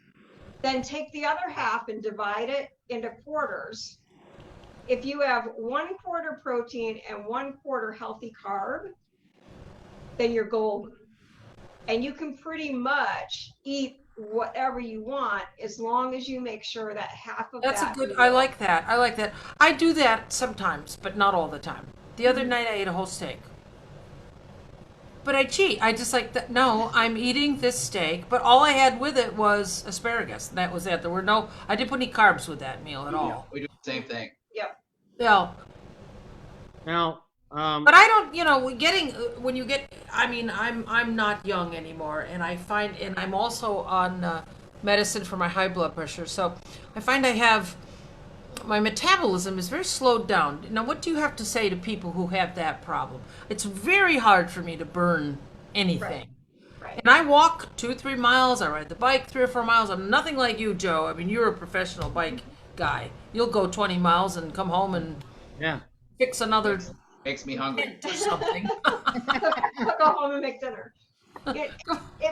Speaker 4: Then take the other half and divide it into quarters. If you have 1/4 protein and 1/4 healthy carb, then you're golden. And you can pretty much eat whatever you want as long as you make sure that half of
Speaker 2: That's
Speaker 4: that.
Speaker 2: a good. I like that. I do that sometimes, but not all the time. The other night I ate a whole steak. But I cheat. I just like that. No, I'm eating this steak, but all I had with it was asparagus. That was it. There were no. I didn't put any carbs with that meal at all.
Speaker 3: We do the same thing.
Speaker 4: Yep.
Speaker 2: Yeah.
Speaker 1: Now,
Speaker 2: but I don't. When you get. I mean, I'm not young anymore, and I find, and I'm also on medicine for my high blood pressure. So I find my metabolism is very slowed down. Now, what do you have to say to people who have that problem? It's very hard for me to burn anything.
Speaker 4: Right.
Speaker 2: And I walk 2-3 miles. I ride the bike 3 or 4 miles. I'm nothing like you, Joe. I mean, you're a professional bike guy. You'll go 20 miles and come home and fix another.
Speaker 3: Makes me hungry.
Speaker 2: Or something.
Speaker 4: I'll go home and make dinner. It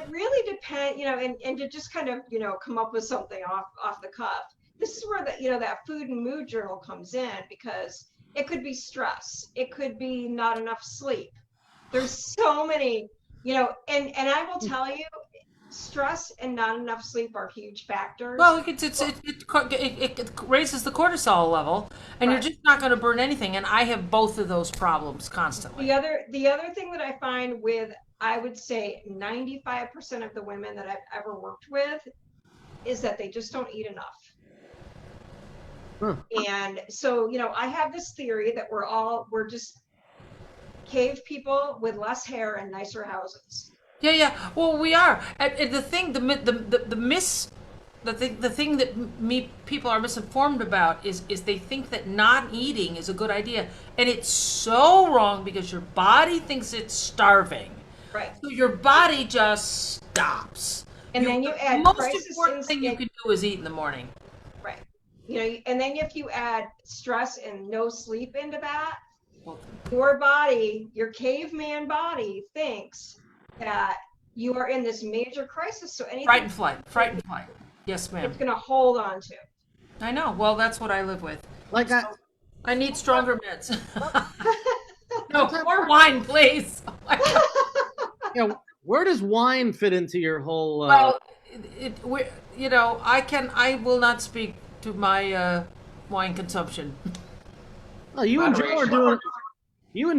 Speaker 4: really depends, and to just kind of, come up with something off the cuff. This is where that food and mood journal comes in, because it could be stress. It could be not enough sleep. There's so many, and I will tell you, stress and not enough sleep are huge factors.
Speaker 2: Well, it raises the cortisol level, and you're just not going to burn anything. And I have both of those problems constantly.
Speaker 4: The other thing that I find with, I would say 95% of the women that I've ever worked with, is that they just don't eat enough. And so, I have this theory that we're just cave people with less hair and nicer houses.
Speaker 2: Yeah. Well, we are. And the thing, the thing that people are misinformed about is they think that not eating is a good idea, and it's so wrong, because your body thinks it's starving.
Speaker 4: Right.
Speaker 2: So your body just stops.
Speaker 4: And then you add
Speaker 2: the most important thing you can do is eat in the morning.
Speaker 4: Right. And then if you add stress and no sleep into that, your body, your caveman body, thinks that you are in this major crisis. So anything
Speaker 2: Fright and flight. Yes, ma'am.
Speaker 4: it's going to hold on to.
Speaker 2: I know. Well, that's what I live with.
Speaker 1: Like
Speaker 2: I need stronger meds. No, more wine, please.
Speaker 1: where does wine fit into your whole?
Speaker 2: Well, I will not speak to my wine consumption.
Speaker 1: Well, you and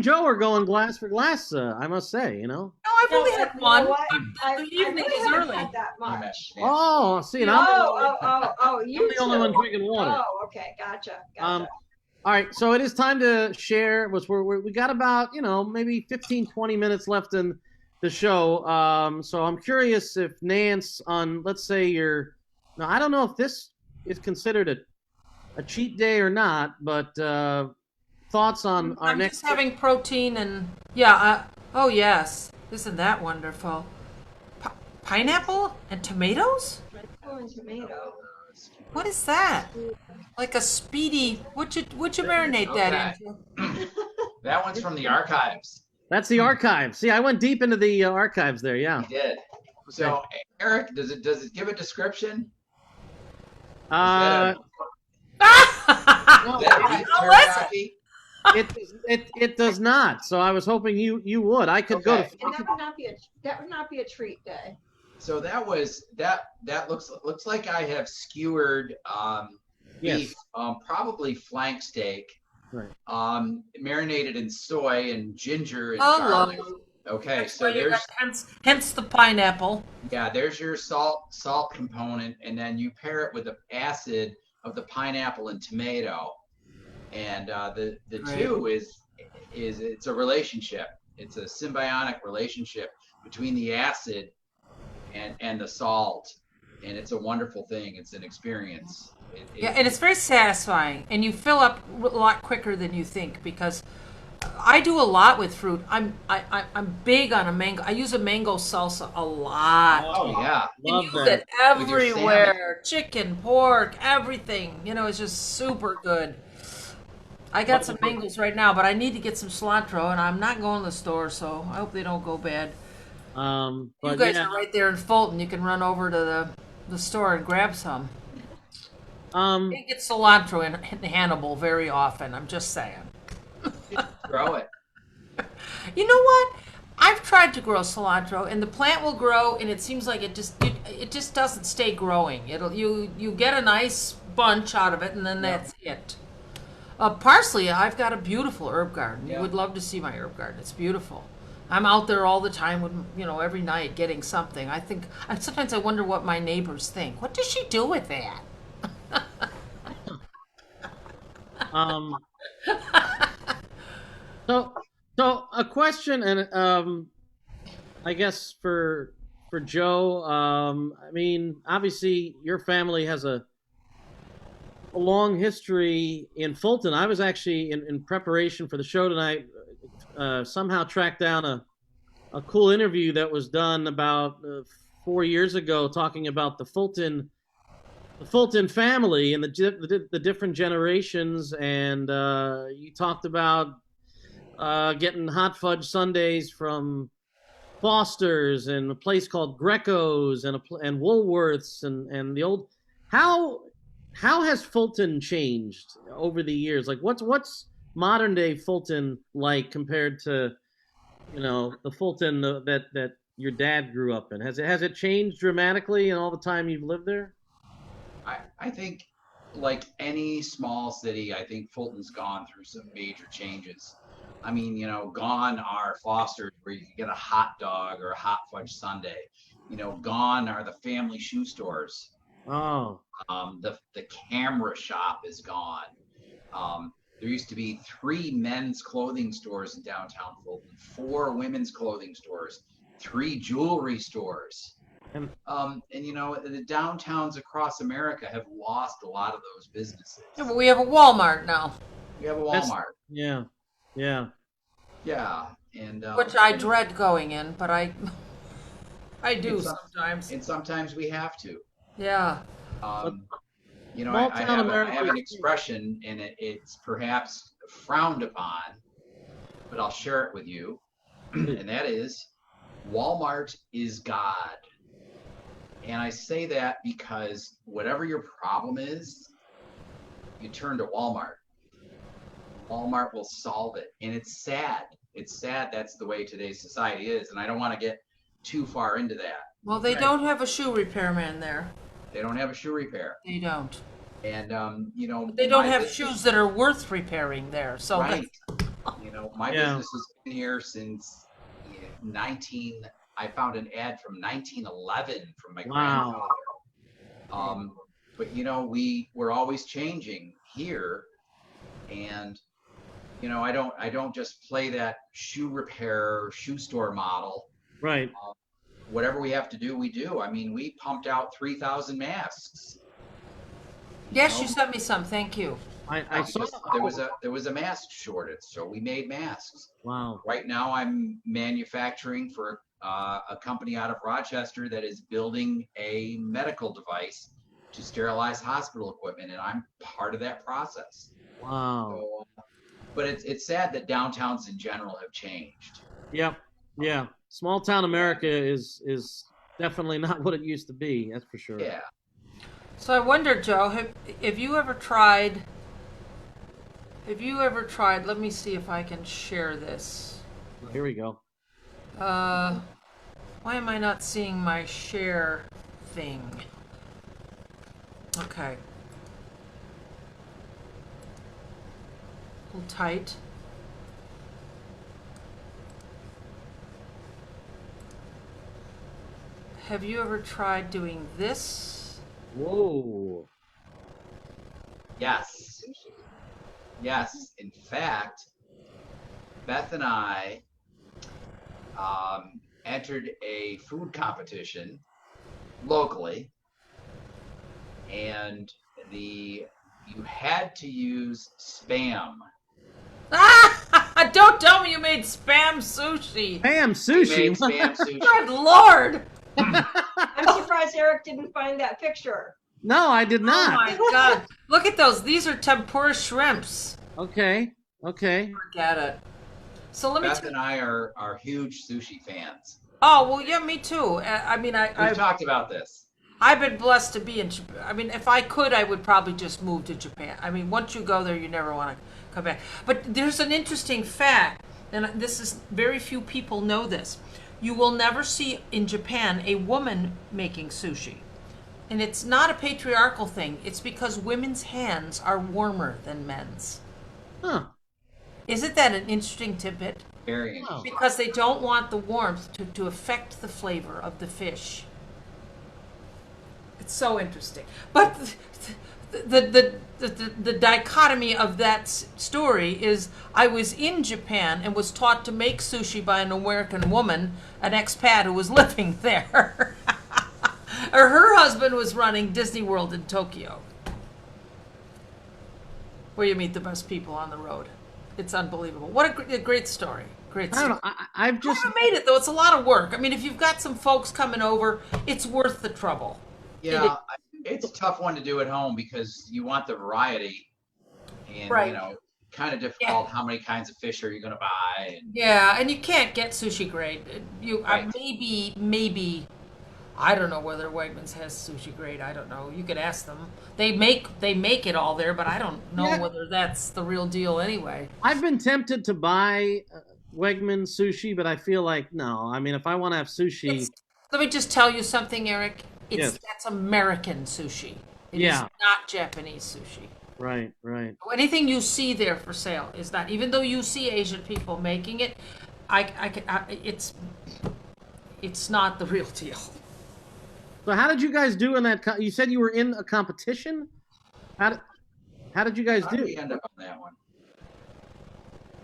Speaker 1: Joe are going glass for glass. I must say,
Speaker 2: No, I've only had one.
Speaker 4: I
Speaker 2: evening is
Speaker 4: haven't
Speaker 2: early.
Speaker 4: had that much.
Speaker 1: Oh, see,
Speaker 4: Oh,
Speaker 1: I'm
Speaker 4: you
Speaker 1: the only one drinking water.
Speaker 4: Oh, okay, gotcha.
Speaker 1: All right, so it is time to share. We got about maybe 15, 20 minutes left in the show. So I'm curious if Nance, on let's say now I don't know if this is considered a cheat day or not, but thoughts on our
Speaker 2: I'm
Speaker 1: next.
Speaker 2: just having protein and oh yes, isn't that wonderful? Pineapple and tomatoes?
Speaker 4: And tomato.
Speaker 2: What is that? Like a speedy. Would you marinate that into?
Speaker 3: That one's from the archives.
Speaker 1: That's the archives. See, I went deep into the archives there. Yeah.
Speaker 3: You did. So, Eric, does it give a description?
Speaker 1: No, it does not. So I was hoping you would. I could go.
Speaker 4: And that would not be a treat day.
Speaker 3: So that looks like I have skewered beef, probably flank steak,
Speaker 1: right?
Speaker 3: Marinated in soy and ginger and
Speaker 2: garlic.
Speaker 3: Okay, so there's
Speaker 2: hence the pineapple.
Speaker 3: Yeah, there's your salt component, and then you pair it with the acid of the pineapple and tomato, and the two is it's a relationship. It's a symbiotic relationship between the acid and the salt, and it's a wonderful thing. It's an experience.
Speaker 2: And it's very satisfying, and you fill up a lot quicker than you think, because I do a lot with fruit. I'm big on a mango. I use a mango salsa a lot.
Speaker 3: Oh yeah,
Speaker 2: you use it everywhere. Chicken, pork, everything. It's just super good. I got some mangoes right now, but I need to get some cilantro, and I'm not going to the store, so I hope they don't go bad.
Speaker 1: But
Speaker 2: you guys are right there in Fulton. You can run over to the store and grab some. I get cilantro in Hannibal very often. I'm just saying.
Speaker 3: Grow it.
Speaker 2: You know what? I've tried to grow cilantro, and the plant will grow, and it seems like it just doesn't stay growing. You get a nice bunch out of it, and then that's it. Parsley, I've got a beautiful herb garden. You would love to see my herb garden. It's beautiful. I'm out there all the time with, every night getting something. Sometimes I wonder what my neighbors think. What does she do with that?
Speaker 1: So a question, and I guess for Joe, I mean, obviously your family has a long history in Fulton. I was actually in preparation for the show tonight, somehow tracked down a cool interview that was done about 4 years ago, talking about the Fulton family and the different generations, and you talked about getting hot fudge sundaes from Foster's and a place called Greco's and Woolworth's and the old. How has Fulton changed over the years? Like what's modern day Fulton like compared to the Fulton that your dad grew up in? Has it changed dramatically in all the time you've lived there?
Speaker 3: I think, like any small city, I think Fulton's gone through some major changes. I mean, gone are Foster's, where you can get a hot dog or a hot fudge sundae. Gone are the family shoe stores.
Speaker 1: Oh.
Speaker 3: The camera shop is gone. There used to be 3 men's clothing stores in downtown Fulton, 4 women's clothing stores, 3 jewelry stores. And the downtowns across America have lost a lot of those businesses.
Speaker 2: Yeah, but we have a Walmart now.
Speaker 3: We have a Walmart.
Speaker 1: Yeah.
Speaker 3: And
Speaker 2: which I dread going in, but I do sometimes.
Speaker 3: And sometimes we have to.
Speaker 2: Yeah.
Speaker 3: I have an expression, and it's perhaps frowned upon, but I'll share it with you. And that is, Walmart is God. And I say that because whatever your problem is, you turn to Walmart. Walmart will solve it. And it's sad. It's sad that's the way today's society is. And I don't want to get too far into that.
Speaker 2: Well, they don't have a shoe repairman there.
Speaker 3: They don't have a shoe repair.
Speaker 2: They don't.
Speaker 3: And, you know,
Speaker 2: They don't have shoes that are worth repairing there. So
Speaker 3: right. You know, my business has been here since I found an ad from 1911 from my grandfather. But you know, we're always changing here, and you know, I don't just play that shoe repair, shoe store model.
Speaker 1: Right.
Speaker 3: Whatever we have to do, we do. I mean, we pumped out 3,000 masks.
Speaker 2: Yes, you sent me some. Thank you.
Speaker 1: I saw
Speaker 3: there was a mask shortage, so we made masks.
Speaker 1: Wow.
Speaker 3: Right now, I'm manufacturing for a company out of Rochester that is building a medical device to sterilize hospital equipment, and I'm part of that process.
Speaker 1: Wow.
Speaker 3: So, but it's sad that downtowns in general have changed.
Speaker 1: Yep. Yeah. Small town America is definitely not what it used to be. That's for sure.
Speaker 3: Yeah.
Speaker 2: So I wonder, Joe, have you ever tried? Let me see if I can share this.
Speaker 1: Here we go.
Speaker 2: Why am I not seeing my share thing? Okay. Hold tight. Have you ever tried doing this?
Speaker 1: Whoa.
Speaker 3: Yes. Yes. In fact, Beth and I entered a food competition locally, and you had to use Spam.
Speaker 2: Don't tell me you made Spam sushi.
Speaker 1: Spam sushi.
Speaker 3: We made Spam sushi.
Speaker 2: Good Lord.
Speaker 4: I'm surprised Eric didn't find that picture.
Speaker 1: No, I did not.
Speaker 2: Oh my God. Look at those. These are tempura shrimps.
Speaker 1: Okay.
Speaker 2: Forget it. So let me
Speaker 3: Beth and I are huge sushi fans.
Speaker 2: Oh, well, yeah, me too. I mean,
Speaker 3: We've talked about this.
Speaker 2: I've been blessed to be in Japan. I mean, if I could, I would probably just move to Japan. I mean, once you go there, you never want to come back. But there's an interesting fact, and this is very few people know this. You will never see in Japan a woman making sushi. And it's not a patriarchal thing. It's because women's hands are warmer than men's.
Speaker 1: Huh.
Speaker 2: Isn't that an interesting tidbit?
Speaker 3: Very interesting.
Speaker 2: Because they don't want the warmth to affect the flavor of the fish. It's so interesting. But the dichotomy of that story is I was in Japan and was taught to make sushi by an American woman, an expat who was living there. Her husband was running Disney World in Tokyo, where you meet the best people on the road. It's unbelievable. What a great story. Great story.
Speaker 1: I don't know. I've just
Speaker 2: made it, though. It's a lot of work. I mean, if you've got some folks coming over, it's worth the trouble.
Speaker 3: Yeah, it's a tough one to do at home because you want the variety, and
Speaker 2: Right.
Speaker 3: you know, kind of difficult. How many kinds of fish are you going to buy? And,
Speaker 2: Yeah, and you can't get sushi grade.
Speaker 3: Right.
Speaker 2: Maybe I don't know whether Wegmans has sushi grade. I don't know. You could ask them. They make it all there, but I don't know whether that's the real deal anyway.
Speaker 1: I've been tempted to buy Wegman sushi, but I feel like no. I mean, if I want to have sushi,
Speaker 2: Let me just tell you something, Eric.
Speaker 1: Yes.
Speaker 2: That's American sushi. It is not Japanese sushi.
Speaker 1: right.
Speaker 2: Anything you see there for sale is not. Even though you see Asian people making it, it's not the real deal.
Speaker 1: So how did you guys do in that? You said you were in a competition. How did you guys
Speaker 3: how did
Speaker 1: do?
Speaker 3: we end up on that one?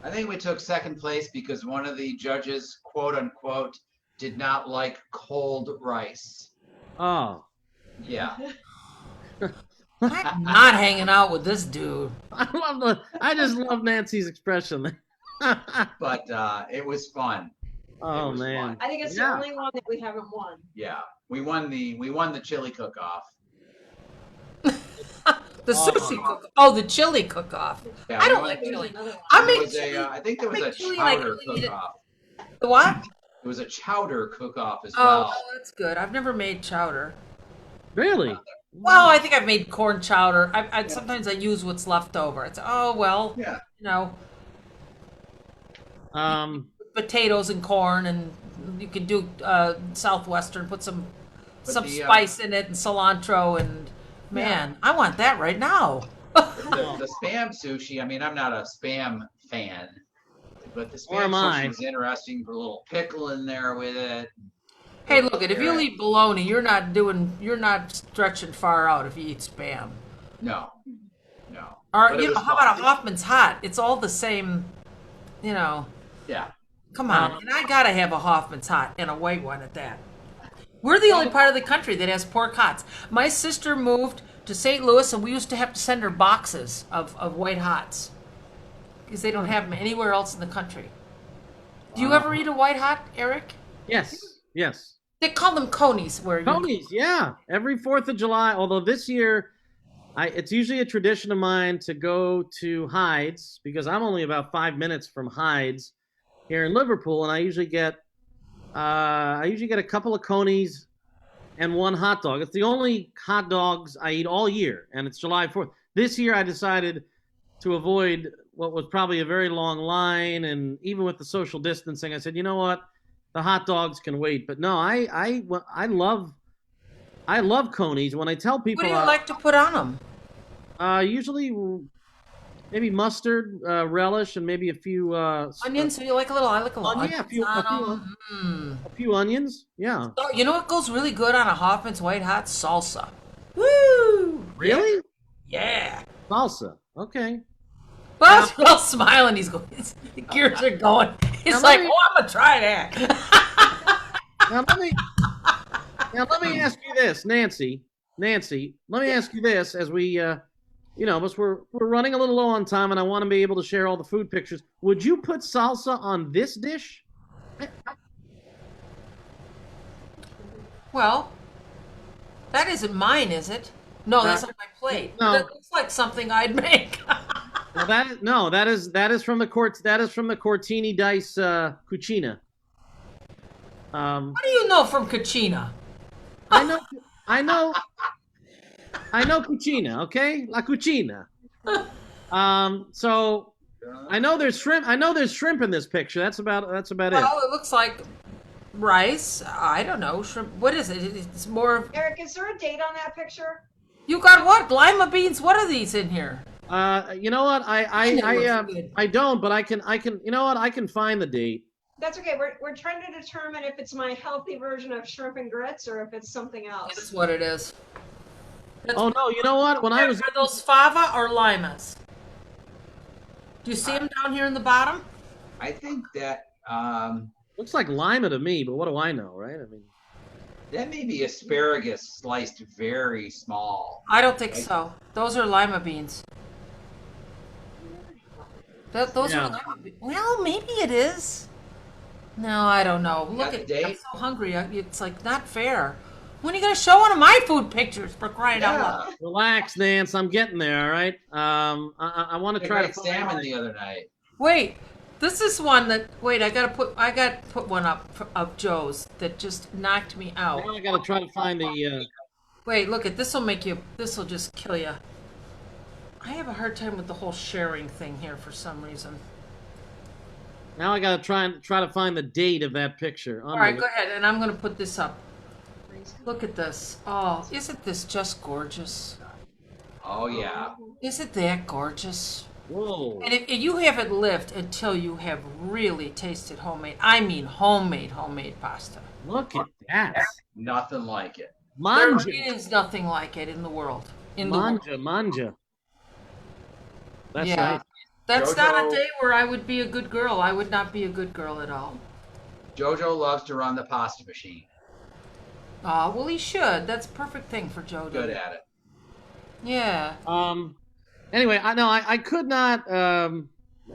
Speaker 3: I think we took second place because one of the judges, quote unquote, did not like cold rice.
Speaker 1: Oh,
Speaker 3: Yeah.
Speaker 2: I'm not hanging out with this dude.
Speaker 1: I just love Nancy's expression.
Speaker 3: But it was fun.
Speaker 1: Oh
Speaker 3: It was
Speaker 1: man.
Speaker 3: fun.
Speaker 4: I think it's the only one that we haven't won.
Speaker 3: Yeah. We won the chili cook-off.
Speaker 2: The sushi cook. Oh, the chili cook-off.
Speaker 3: Yeah,
Speaker 2: I
Speaker 3: you
Speaker 2: don't
Speaker 3: know,
Speaker 2: like chili.
Speaker 3: there
Speaker 2: I make
Speaker 3: was
Speaker 2: chili.
Speaker 3: I think there was a
Speaker 2: chili and I
Speaker 3: chowder
Speaker 2: can eat it.
Speaker 3: cook-off.
Speaker 2: The what?
Speaker 3: There was a chowder cook-off as
Speaker 2: Oh,
Speaker 3: well.
Speaker 2: well, that's good. I've never made chowder.
Speaker 1: Really?
Speaker 2: Well, I think I've made corn chowder. Sometimes I use what's left over. It's
Speaker 3: Yeah.
Speaker 2: you know,
Speaker 1: Um,
Speaker 2: potatoes and corn, and you can do southwestern. Put some
Speaker 3: But
Speaker 2: spice in it and cilantro, and man, I want that right now.
Speaker 3: the spam sushi. I mean, I'm not a spam fan, but the
Speaker 1: Or
Speaker 3: spam
Speaker 1: am I.
Speaker 3: sushi is interesting. Put a little pickle in there with it.
Speaker 2: Hey, look it. If you eat bologna, you're not stretching far out if you eat spam.
Speaker 3: No.
Speaker 2: Or
Speaker 3: But it was
Speaker 2: how about
Speaker 3: fun.
Speaker 2: a Hoffman's Hot? It's all the same,
Speaker 3: Yeah.
Speaker 2: Come on, and I gotta have a Hoffman's Hot and a white one at that. We're the only part of the country that has pork hots. My sister moved to St. Louis, and we used to have to send her boxes of white hots because they don't have them anywhere else in the country. Do you ever eat a white hot, Eric?
Speaker 1: yes.
Speaker 2: They call them conies.
Speaker 1: Conies, yeah. Every 4th of July, although this year, it's usually a tradition of mine to go to Hyde's because I'm only about 5 minutes from Hyde's here in Liverpool, and I usually get a couple of conies and one hot dog. It's the only hot dogs I eat all year, and it's July 4th. This year I decided to avoid what was probably a very long line, and even with the social distancing, I said, you know what, the hot dogs can wait. But no, I love conies. When I tell people,
Speaker 2: What do you like to put on them?
Speaker 1: usually maybe mustard, relish, and maybe a few
Speaker 2: Onions? So you like a little? I like a little.
Speaker 1: yeah, a few onions. Yeah.
Speaker 2: Oh, you know what goes really good on a Hoffman's White Hot? Salsa. Woo!
Speaker 1: Really?
Speaker 2: Yeah.
Speaker 1: Salsa. Okay.
Speaker 2: Buzz all smiling. He's going. His gears are going. He's
Speaker 1: Now
Speaker 2: like,
Speaker 1: let me-
Speaker 2: "Oh, I'm gonna try that."
Speaker 1: Now let me ask you this, Nancy. Let me ask you this as we because we're running a little low on time, and I want to be able to share all the food pictures. Would you put salsa on this dish?
Speaker 2: Well, that isn't mine, is it? No, that's on my plate.
Speaker 1: No.
Speaker 2: That looks like something I'd make.
Speaker 1: Well, that is from the Cortini Dice Cucina.
Speaker 2: What do you know from Kachina?
Speaker 1: I know cucina, okay? La cucina. So I know there's shrimp in this picture. That's about it.
Speaker 2: Well, it looks like rice. I don't know. Shrimp. What is it? It's more.
Speaker 4: Eric, is there a date on that picture?
Speaker 2: You got what? Lima beans? What are these in here?
Speaker 1: You know what? I don't, but I can you know what? I can find the date.
Speaker 4: That's okay. We're trying to determine if it's my healthy version of shrimp and grits or if it's something else.
Speaker 2: That's what it is.
Speaker 1: Oh no, you know what? When I was
Speaker 2: Are those fava or limas? Do you see them down here in the bottom?
Speaker 3: I think that
Speaker 1: looks like lima to me, but what do I know, right? I mean,
Speaker 3: that may be asparagus sliced very small.
Speaker 2: I don't think so. Those are lima beans. Those
Speaker 1: Yeah.
Speaker 2: are lima beans. Well, maybe it is. No, I don't know. Look
Speaker 3: Got
Speaker 2: at
Speaker 3: the
Speaker 2: me. I'm
Speaker 3: date?
Speaker 2: so hungry. It's like not fair. When are you going to show one of my food pictures for crying out loud?
Speaker 1: relax, Nance. I'm getting there. All right. I want to
Speaker 3: I
Speaker 1: try to
Speaker 3: tried
Speaker 1: find
Speaker 3: salmon the other night.
Speaker 2: Wait, this is one that. Wait, I got to put one up of Joe's that just knocked me out.
Speaker 1: Now I got to try to find the.
Speaker 2: Wait, look at this. This will just kill you. I have a hard time with the whole sharing thing here for some reason.
Speaker 1: Now I got to try to find the date of that picture.
Speaker 2: All right, go ahead, and I'm going to put this up. Look at this. Oh, isn't this just gorgeous?
Speaker 3: Oh yeah.
Speaker 2: Isn't that gorgeous?
Speaker 1: Whoa.
Speaker 2: And if you haven't lived until you have really tasted homemade, I mean homemade pasta.
Speaker 1: Look at that.
Speaker 3: Nothing like it.
Speaker 1: Manja.
Speaker 2: There is nothing like it in the world. In the world.
Speaker 1: Manja. That's
Speaker 2: Yeah.
Speaker 1: nice.
Speaker 2: That's not a
Speaker 3: Jojo-
Speaker 2: day where I would be a good girl. I would not be a good girl at all.
Speaker 3: Jojo loves to run the pasta machine.
Speaker 2: Well, he should. That's a perfect thing for Joe to
Speaker 3: Good
Speaker 2: do.
Speaker 3: at it.
Speaker 2: Yeah.
Speaker 1: Anyway, I could not.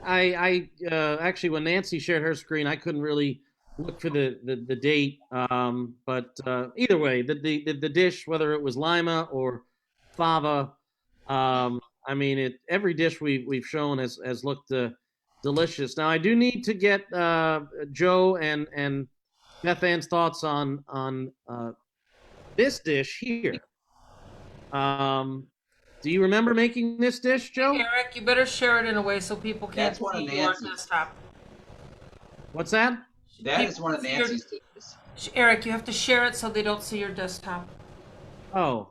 Speaker 1: Actually, when Nancy shared her screen, I couldn't really look for the date. But either way, the dish, whether it was lima or fava, I mean, every dish we've shown has looked delicious. Now I do need to get Joe and Beth Ann's thoughts on this dish here. Do you remember making this dish, Joe?
Speaker 2: Eric, you better share it in a way so people can't
Speaker 3: That's one of
Speaker 2: see your
Speaker 3: Nancy's.
Speaker 2: desktop.
Speaker 1: What's that?
Speaker 3: That is one of Nancy's dishes.
Speaker 2: Eric, you have to share it so they don't see your desktop.
Speaker 1: Oh,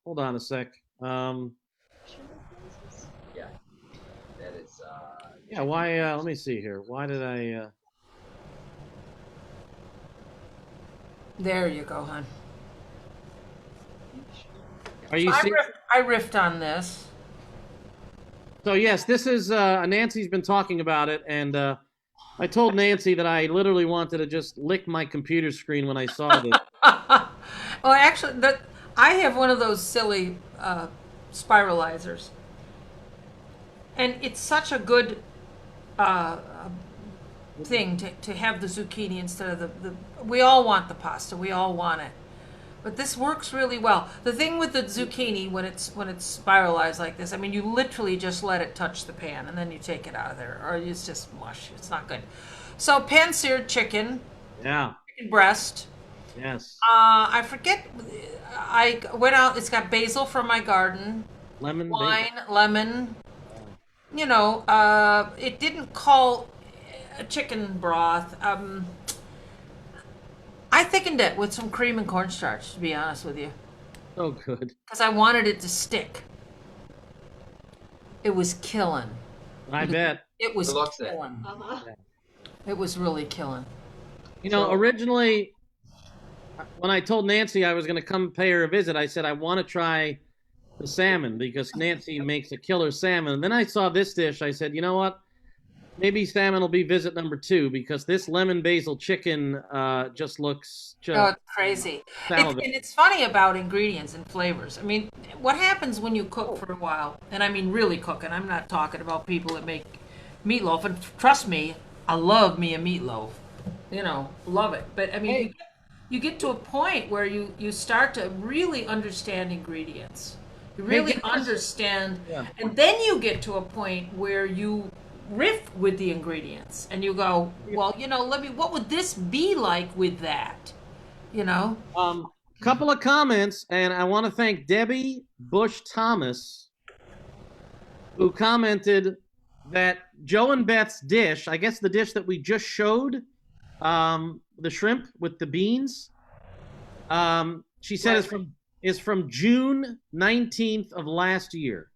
Speaker 1: hold on a sec.
Speaker 3: Yeah. That is.
Speaker 1: Yeah, why? Let me see here. Why did I?
Speaker 2: There you go, hon.
Speaker 1: Are you?
Speaker 2: I riffed on this.
Speaker 1: So yes, this is Nancy's been talking about it, and I told Nancy that I literally wanted to just lick my computer screen when I saw this.
Speaker 2: Well, actually, I have one of those silly spiralizers, and it's such a good thing to have the zucchini instead of the. We all want the pasta. We all want it. But this works really well. The thing with the zucchini, when it's spiralized like this, I mean, you literally just let it touch the pan, and then you take it out of there, or it's just mush. It's not good. So pan-seared chicken,
Speaker 1: Yeah.
Speaker 2: chicken breast.
Speaker 1: Yes.
Speaker 2: I forget. I went out. It's got basil from my garden,
Speaker 1: Lemon.
Speaker 2: wine, lemon. You know, it didn't call a chicken broth. I thickened it with some cream and cornstarch, to be honest with you,
Speaker 1: So good.
Speaker 2: because I wanted it to stick. It was killing.
Speaker 1: I bet.
Speaker 2: It was
Speaker 3: It looks it.
Speaker 2: killing.
Speaker 4: Uh-huh.
Speaker 2: It was really killing.
Speaker 1: You know,
Speaker 3: So-
Speaker 1: originally, when I told Nancy I was going to come pay her a visit, I said I want to try the salmon because Nancy makes a killer salmon. And then I saw this dish. I said, you know what? Maybe salmon will be visit number 2 because this lemon basil chicken just looks just
Speaker 2: Oh, it's crazy. And it's funny about ingredients and flavors. I mean, what happens when you cook for a while, and I mean really cook, and I'm not talking about people that make meatloaf, and trust me, I love me a meatloaf. You know, love it. But I mean, you get to a point where you start to really understand ingredients. You really understand, and then you get to a point where you riff with the ingredients and you go, well, you know, what would this be like with that? You know?
Speaker 1: Couple of comments, and I want to thank Debbie Bush Thomas, who commented that Joe and Beth's dish, I guess the dish that we just showed, the shrimp with the beans, she said is from June 19th of last year.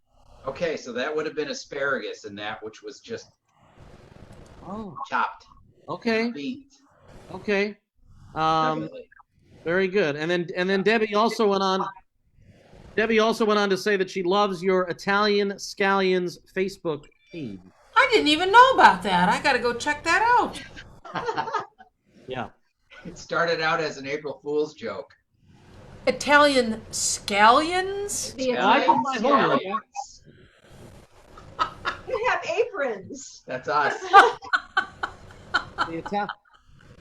Speaker 3: Okay, so that would have been asparagus in that, which was just chopped.
Speaker 1: Okay.
Speaker 3: Beans.
Speaker 1: Okay.
Speaker 3: Definitely.
Speaker 1: Very good. And then Debbie also went on. Debbie also went on to say that she loves your Italian Scallions Facebook page.
Speaker 2: I didn't even know about that. I got to go check that out.
Speaker 1: Yeah.
Speaker 3: It started out as an April Fool's joke.
Speaker 2: Italian scallions?
Speaker 4: The
Speaker 1: I put
Speaker 4: Italian
Speaker 1: my homework.
Speaker 3: Scallions.
Speaker 4: You have aprons.
Speaker 3: That's us.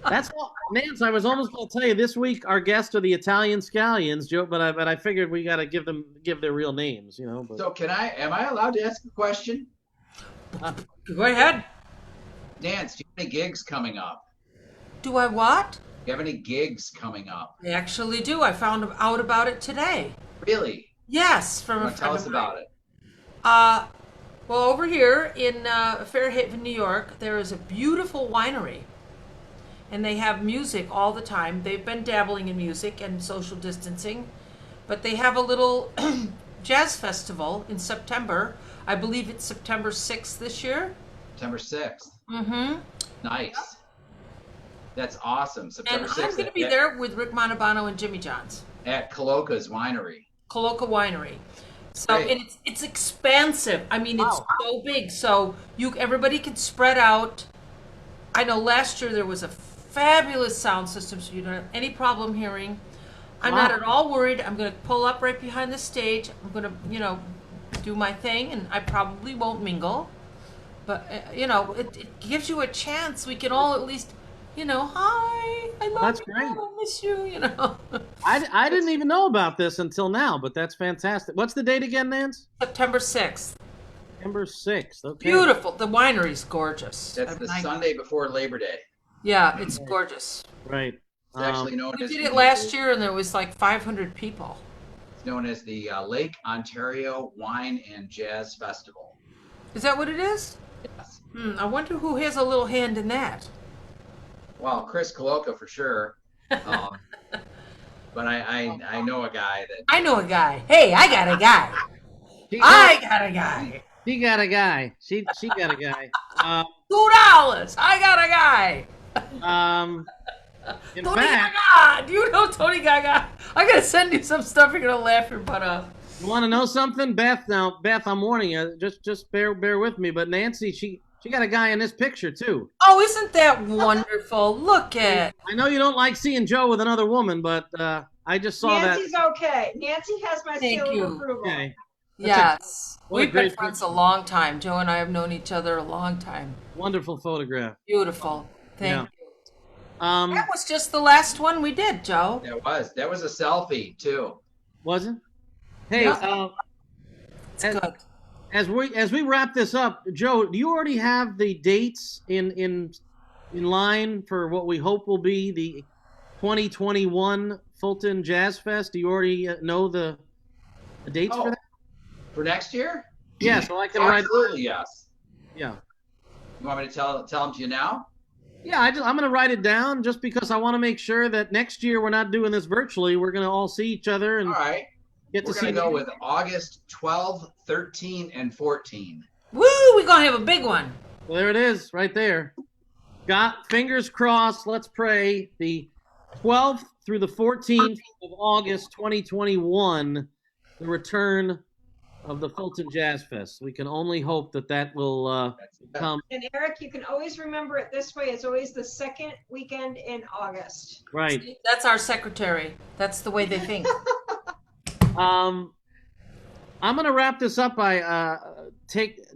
Speaker 1: That's what, Nance. I was almost going to tell you this week our guests are the Italian Scallions, Joe, but I figured we got to give their real names, you know. But.
Speaker 3: So am I allowed to ask a question?
Speaker 2: Go ahead.
Speaker 3: Nance, do you have any gigs coming up?
Speaker 2: Do I what?
Speaker 3: Do you have any gigs coming up?
Speaker 2: I actually do. I found out about it today.
Speaker 3: Really?
Speaker 2: Yes, from a
Speaker 3: Well,
Speaker 2: friend
Speaker 3: tell us
Speaker 2: of mine.
Speaker 3: about it.
Speaker 2: Well, over here in Fairhaven, New York, there is a beautiful winery. And they have music all the time. They've been dabbling in music and social distancing. But they have a little jazz festival in September. I believe it's September 6th this year.
Speaker 3: September 6th.
Speaker 2: Mm-hmm.
Speaker 3: Nice. That's awesome. September
Speaker 2: And
Speaker 3: 6th.
Speaker 2: I'm going to be there with Rick Montalbano and Jimmy Johns.
Speaker 3: At Coloca's Winery.
Speaker 2: Coloca Winery. So
Speaker 3: Great.
Speaker 2: and it's expansive. I mean, it's so big. So everybody can spread out. I know last year there was a fabulous sound system, so you don't have any problem hearing. I'm not at all worried. I'm going to pull up right behind the stage. I'm going to, do my thing, and I probably won't mingle. But, it gives you a chance. We can all at least Hi, I love
Speaker 1: That's
Speaker 2: you,
Speaker 1: great.
Speaker 2: I miss you.
Speaker 1: I didn't even know about this until now, but that's fantastic. What's the date again, Nance?
Speaker 2: September 6th.
Speaker 1: September 6th. Okay.
Speaker 2: Beautiful. The winery's gorgeous.
Speaker 3: That's the Sunday before Labor Day.
Speaker 2: Yeah, it's gorgeous.
Speaker 1: Right.
Speaker 3: It's actually known
Speaker 2: We
Speaker 3: as
Speaker 2: did it last year, and there was like 500 people.
Speaker 3: It's known as the Lake Ontario Wine and Jazz Festival.
Speaker 2: Is that what it is?
Speaker 3: Yes.
Speaker 2: I wonder who has a little hand in that.
Speaker 3: Well, Chris Coloca for sure. But I know a guy that.
Speaker 2: I know a guy. Hey, I got a guy.
Speaker 1: She
Speaker 2: I got a guy.
Speaker 1: She got a guy. She got a guy.
Speaker 2: $2. I got a guy.
Speaker 1: In
Speaker 2: Tony
Speaker 1: fact,
Speaker 2: Gaga. Do you know Tony Gaga? I gotta send you some stuff. You're gonna laugh your butt off.
Speaker 1: you want to know something, Beth? Now, Beth, I'm warning you. Just bear with me. But Nancy, she got a guy in this picture too.
Speaker 2: Oh, isn't that wonderful? Look at.
Speaker 1: I know you don't like seeing Joe with another woman, but I just saw
Speaker 4: Nancy's okay. Nancy has my
Speaker 2: Thank
Speaker 4: seal
Speaker 2: you.
Speaker 4: of approval.
Speaker 1: Okay.
Speaker 2: Yes.
Speaker 1: what a
Speaker 2: We've been
Speaker 1: great
Speaker 2: friends
Speaker 1: picture.
Speaker 2: a long time. Joe and I have known each other a long time.
Speaker 1: Wonderful photograph.
Speaker 2: Beautiful. Thank
Speaker 1: Yeah.
Speaker 2: you.
Speaker 1: Um,
Speaker 2: That was just the last one we did, Joe.
Speaker 3: That was a selfie too.
Speaker 1: was it? Hey,
Speaker 2: Yeah. It's
Speaker 1: as,
Speaker 2: good.
Speaker 1: as we wrap this up, Joe, do you already have the dates in line for what we hope will be the 2021 Fulton Jazz Fest? Do you already know the dates for that?
Speaker 3: For next year?
Speaker 1: Yeah, so I can write.
Speaker 3: Absolutely, yes.
Speaker 1: Yeah.
Speaker 3: You want me to tell them to you now?
Speaker 1: Yeah, I'm going to write it down just because I want to make sure that next year we're not doing this virtually. We're going to all see each other and
Speaker 3: All right.
Speaker 1: get to
Speaker 3: We're
Speaker 1: see.
Speaker 3: going to go with August 12, 13, and 14.
Speaker 2: Woo! We're gonna have a big one.
Speaker 1: Well, there it is, right there. Got fingers crossed. Let's pray. The 12th through the 14th of August, 2021, the return of the Fulton Jazz Fest. We can only hope that will come.
Speaker 4: And Eric, you can always remember it this way. It's always the second weekend in August.
Speaker 1: Right.
Speaker 2: That's our secretary. That's the way they think.
Speaker 1: I'm going to wrap this up by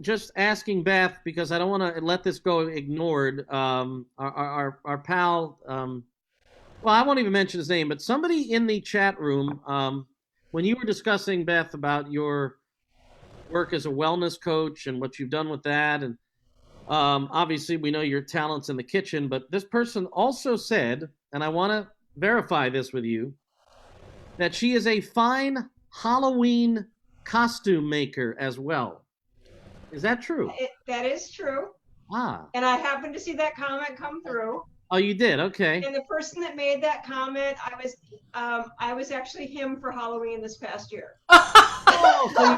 Speaker 1: just asking Beth, because I don't want to let this go ignored. Our pal, well, I won't even mention his name, but somebody in the chat room, when you were discussing, Beth, about your work as a wellness coach and what you've done with that, and obviously we know your talents in the kitchen, but this person also said, and I want to verify this with you, that she is a fine Halloween costume maker as well. Is that true?
Speaker 4: That is true.
Speaker 1: Ah.
Speaker 4: And I happened to see that comment come through.
Speaker 1: Oh, you did? Okay.
Speaker 4: And the person that made that comment, I was actually him for Halloween this past year.
Speaker 1: Oh,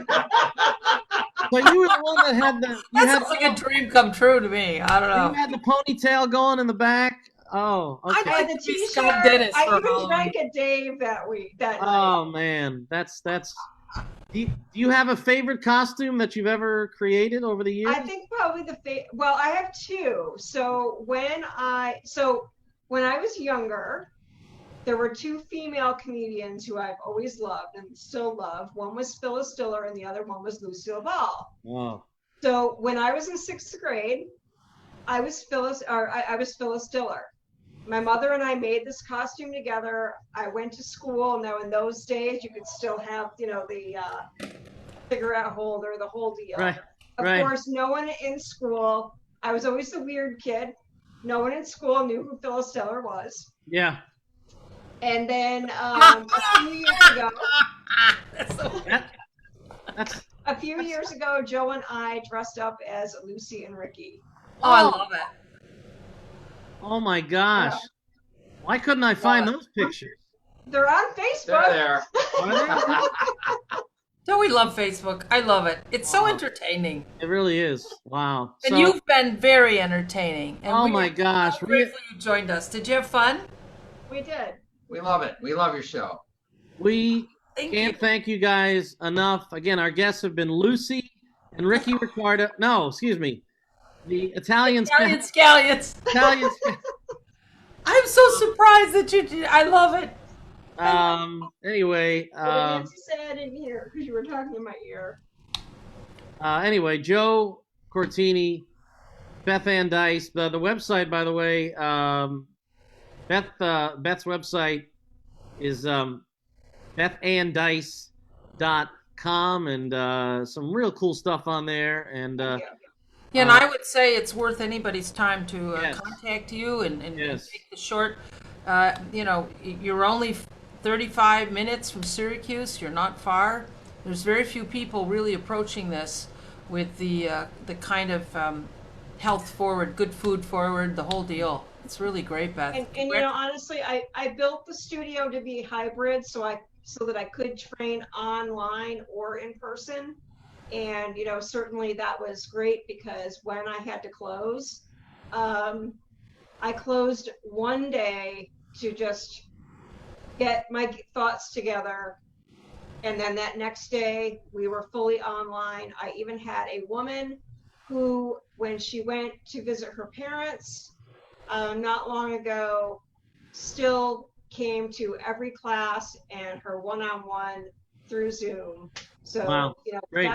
Speaker 1: so you were the one that had the.
Speaker 2: That sounds like a dream come true to me. I don't know.
Speaker 1: You had the ponytail going in the back. Oh, okay.
Speaker 2: I'd like
Speaker 4: And the
Speaker 2: to be
Speaker 4: t-shirt,
Speaker 2: Scott Dennis
Speaker 4: I
Speaker 2: for
Speaker 4: even
Speaker 2: Halloween.
Speaker 4: drank a Dave that week. That night.
Speaker 1: Oh man, that's. Do you have a favorite costume that you've ever created over the years?
Speaker 4: I think probably well, I have two. So when I was younger, there were two female comedians who I've always loved and still love. One was Phyllis Diller and the other one was Lucille Ball.
Speaker 1: Oh.
Speaker 4: So when I was in 6th grade, I was Phyllis Diller. My mother and I made this costume together. I went to school. Now in those days, you could still have, the cigarette holder, the whole deal.
Speaker 1: Right.
Speaker 4: Of
Speaker 1: Right.
Speaker 4: course, no one in school. I was always the weird kid. No one in school knew who Phyllis Diller was.
Speaker 1: Yeah.
Speaker 4: And then a few years ago, a few years ago, Joe and I dressed up as Lucy and Ricky.
Speaker 2: Oh, I love it.
Speaker 1: Oh my gosh. Yeah. Why couldn't I find those pictures?
Speaker 4: They're on Facebook.
Speaker 3: They're there.
Speaker 2: Don't we love Facebook? I love it. It's so entertaining.
Speaker 1: It really is. Wow.
Speaker 2: And you've been very entertaining. And
Speaker 1: oh my gosh.
Speaker 2: So grateful you joined us. Did you have fun?
Speaker 4: We did.
Speaker 3: We love it. We love your show.
Speaker 1: We can't thank you guys enough. Again, our guests have been Lucy and Ricky Ricardo. No, excuse me. The Italian
Speaker 2: Scallions.
Speaker 1: Italian.
Speaker 2: I'm so surprised that you did. I love it.
Speaker 1: Anyway.
Speaker 4: Nancy said I didn't hear because you were talking in my ear.
Speaker 1: Anyway, Joe Cortini, Beth Ann Dice. The website, by the way, Beth's website is bethandice.com, and some real cool stuff on there. And
Speaker 2: Yeah, and I would say it's worth anybody's time to
Speaker 1: Yes.
Speaker 2: contact you and
Speaker 1: Yes.
Speaker 2: take the short. You're only 35 minutes from Syracuse. You're not far. There's very few people really approaching this with the kind of health forward, good food forward, the whole deal. It's really great, Beth.
Speaker 4: And honestly, I built the studio to be hybrid so that I could train online or in person. And certainly that was great because when I had to close, I closed one day to just get my thoughts together. And then that next day we were fully online. I even had a woman who, when she went to visit her parents not long ago, still came to every class and her one-on-one through Zoom. So,
Speaker 1: Wow. Great.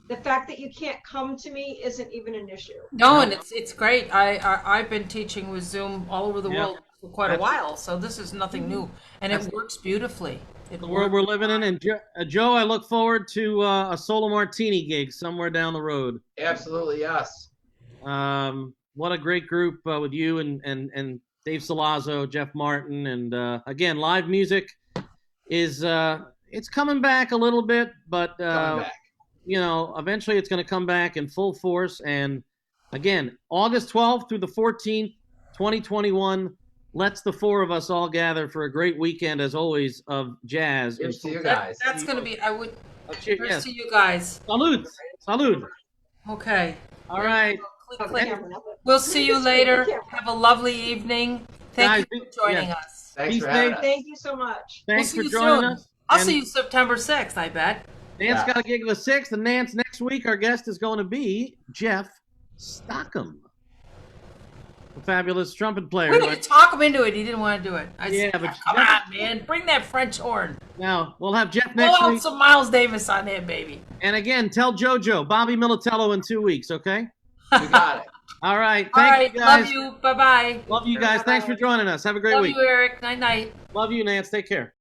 Speaker 4: The fact that you can't come to me isn't even an issue.
Speaker 2: No, and it's great. I've been teaching with Zoom all over the
Speaker 1: Yeah.
Speaker 2: world for quite a while, so this is nothing new, and it works beautifully.
Speaker 1: The world we're living in. And Joe, I look forward to a solo martini gig somewhere down the road.
Speaker 3: Absolutely, yes.
Speaker 1: What a great group with you and Dave Salazzo, Jeff Martin, and again, live music is it's coming back a little bit, but
Speaker 3: Coming back.
Speaker 1: Eventually it's going to come back in full force. And again, August 12th through the 14th, 2021. Let's the four of us all gather for a great weekend, as always, of jazz.
Speaker 3: Cheers to you guys.
Speaker 2: That's going to be. I would.
Speaker 1: Cheers
Speaker 2: Cheers to you guys.
Speaker 1: Salud. Salud.
Speaker 2: Okay.
Speaker 1: All right.
Speaker 2: Click, click. We'll see you later. Have a lovely evening. Thank you for joining us.
Speaker 3: Thanks
Speaker 1: Be
Speaker 3: for having
Speaker 1: safe.
Speaker 3: us.
Speaker 4: Thank you so much.
Speaker 1: Thanks
Speaker 2: We'll
Speaker 1: for
Speaker 2: see you
Speaker 1: joining
Speaker 2: soon.
Speaker 1: us.
Speaker 2: I'll
Speaker 1: And
Speaker 2: see you September 6th, I bet.
Speaker 1: Nance
Speaker 3: Yeah.
Speaker 1: got a gig the 6th, and Nance, next week our guest is going to be Jeff Stockham, a fabulous trumpet player.
Speaker 2: We need to talk him into it. He didn't want to do it. I
Speaker 1: Yeah,
Speaker 2: said,
Speaker 1: but
Speaker 2: come on, man. Bring that French horn.
Speaker 1: Now, we'll have Jeff
Speaker 2: Blow
Speaker 1: next
Speaker 2: out
Speaker 1: week.
Speaker 2: some Miles Davis on there, baby.
Speaker 1: And again, tell JoJo, Bobby Militello in 2 weeks, okay?
Speaker 3: You got it.
Speaker 1: All right.
Speaker 2: All
Speaker 1: Thank
Speaker 2: right.
Speaker 1: you, guys.
Speaker 2: Love you. Bye-bye.
Speaker 1: Love you guys. Thanks for joining us. Have a great
Speaker 2: Love
Speaker 1: week.
Speaker 2: you, Eric. Night-night.
Speaker 1: Love you, Nance. Take care.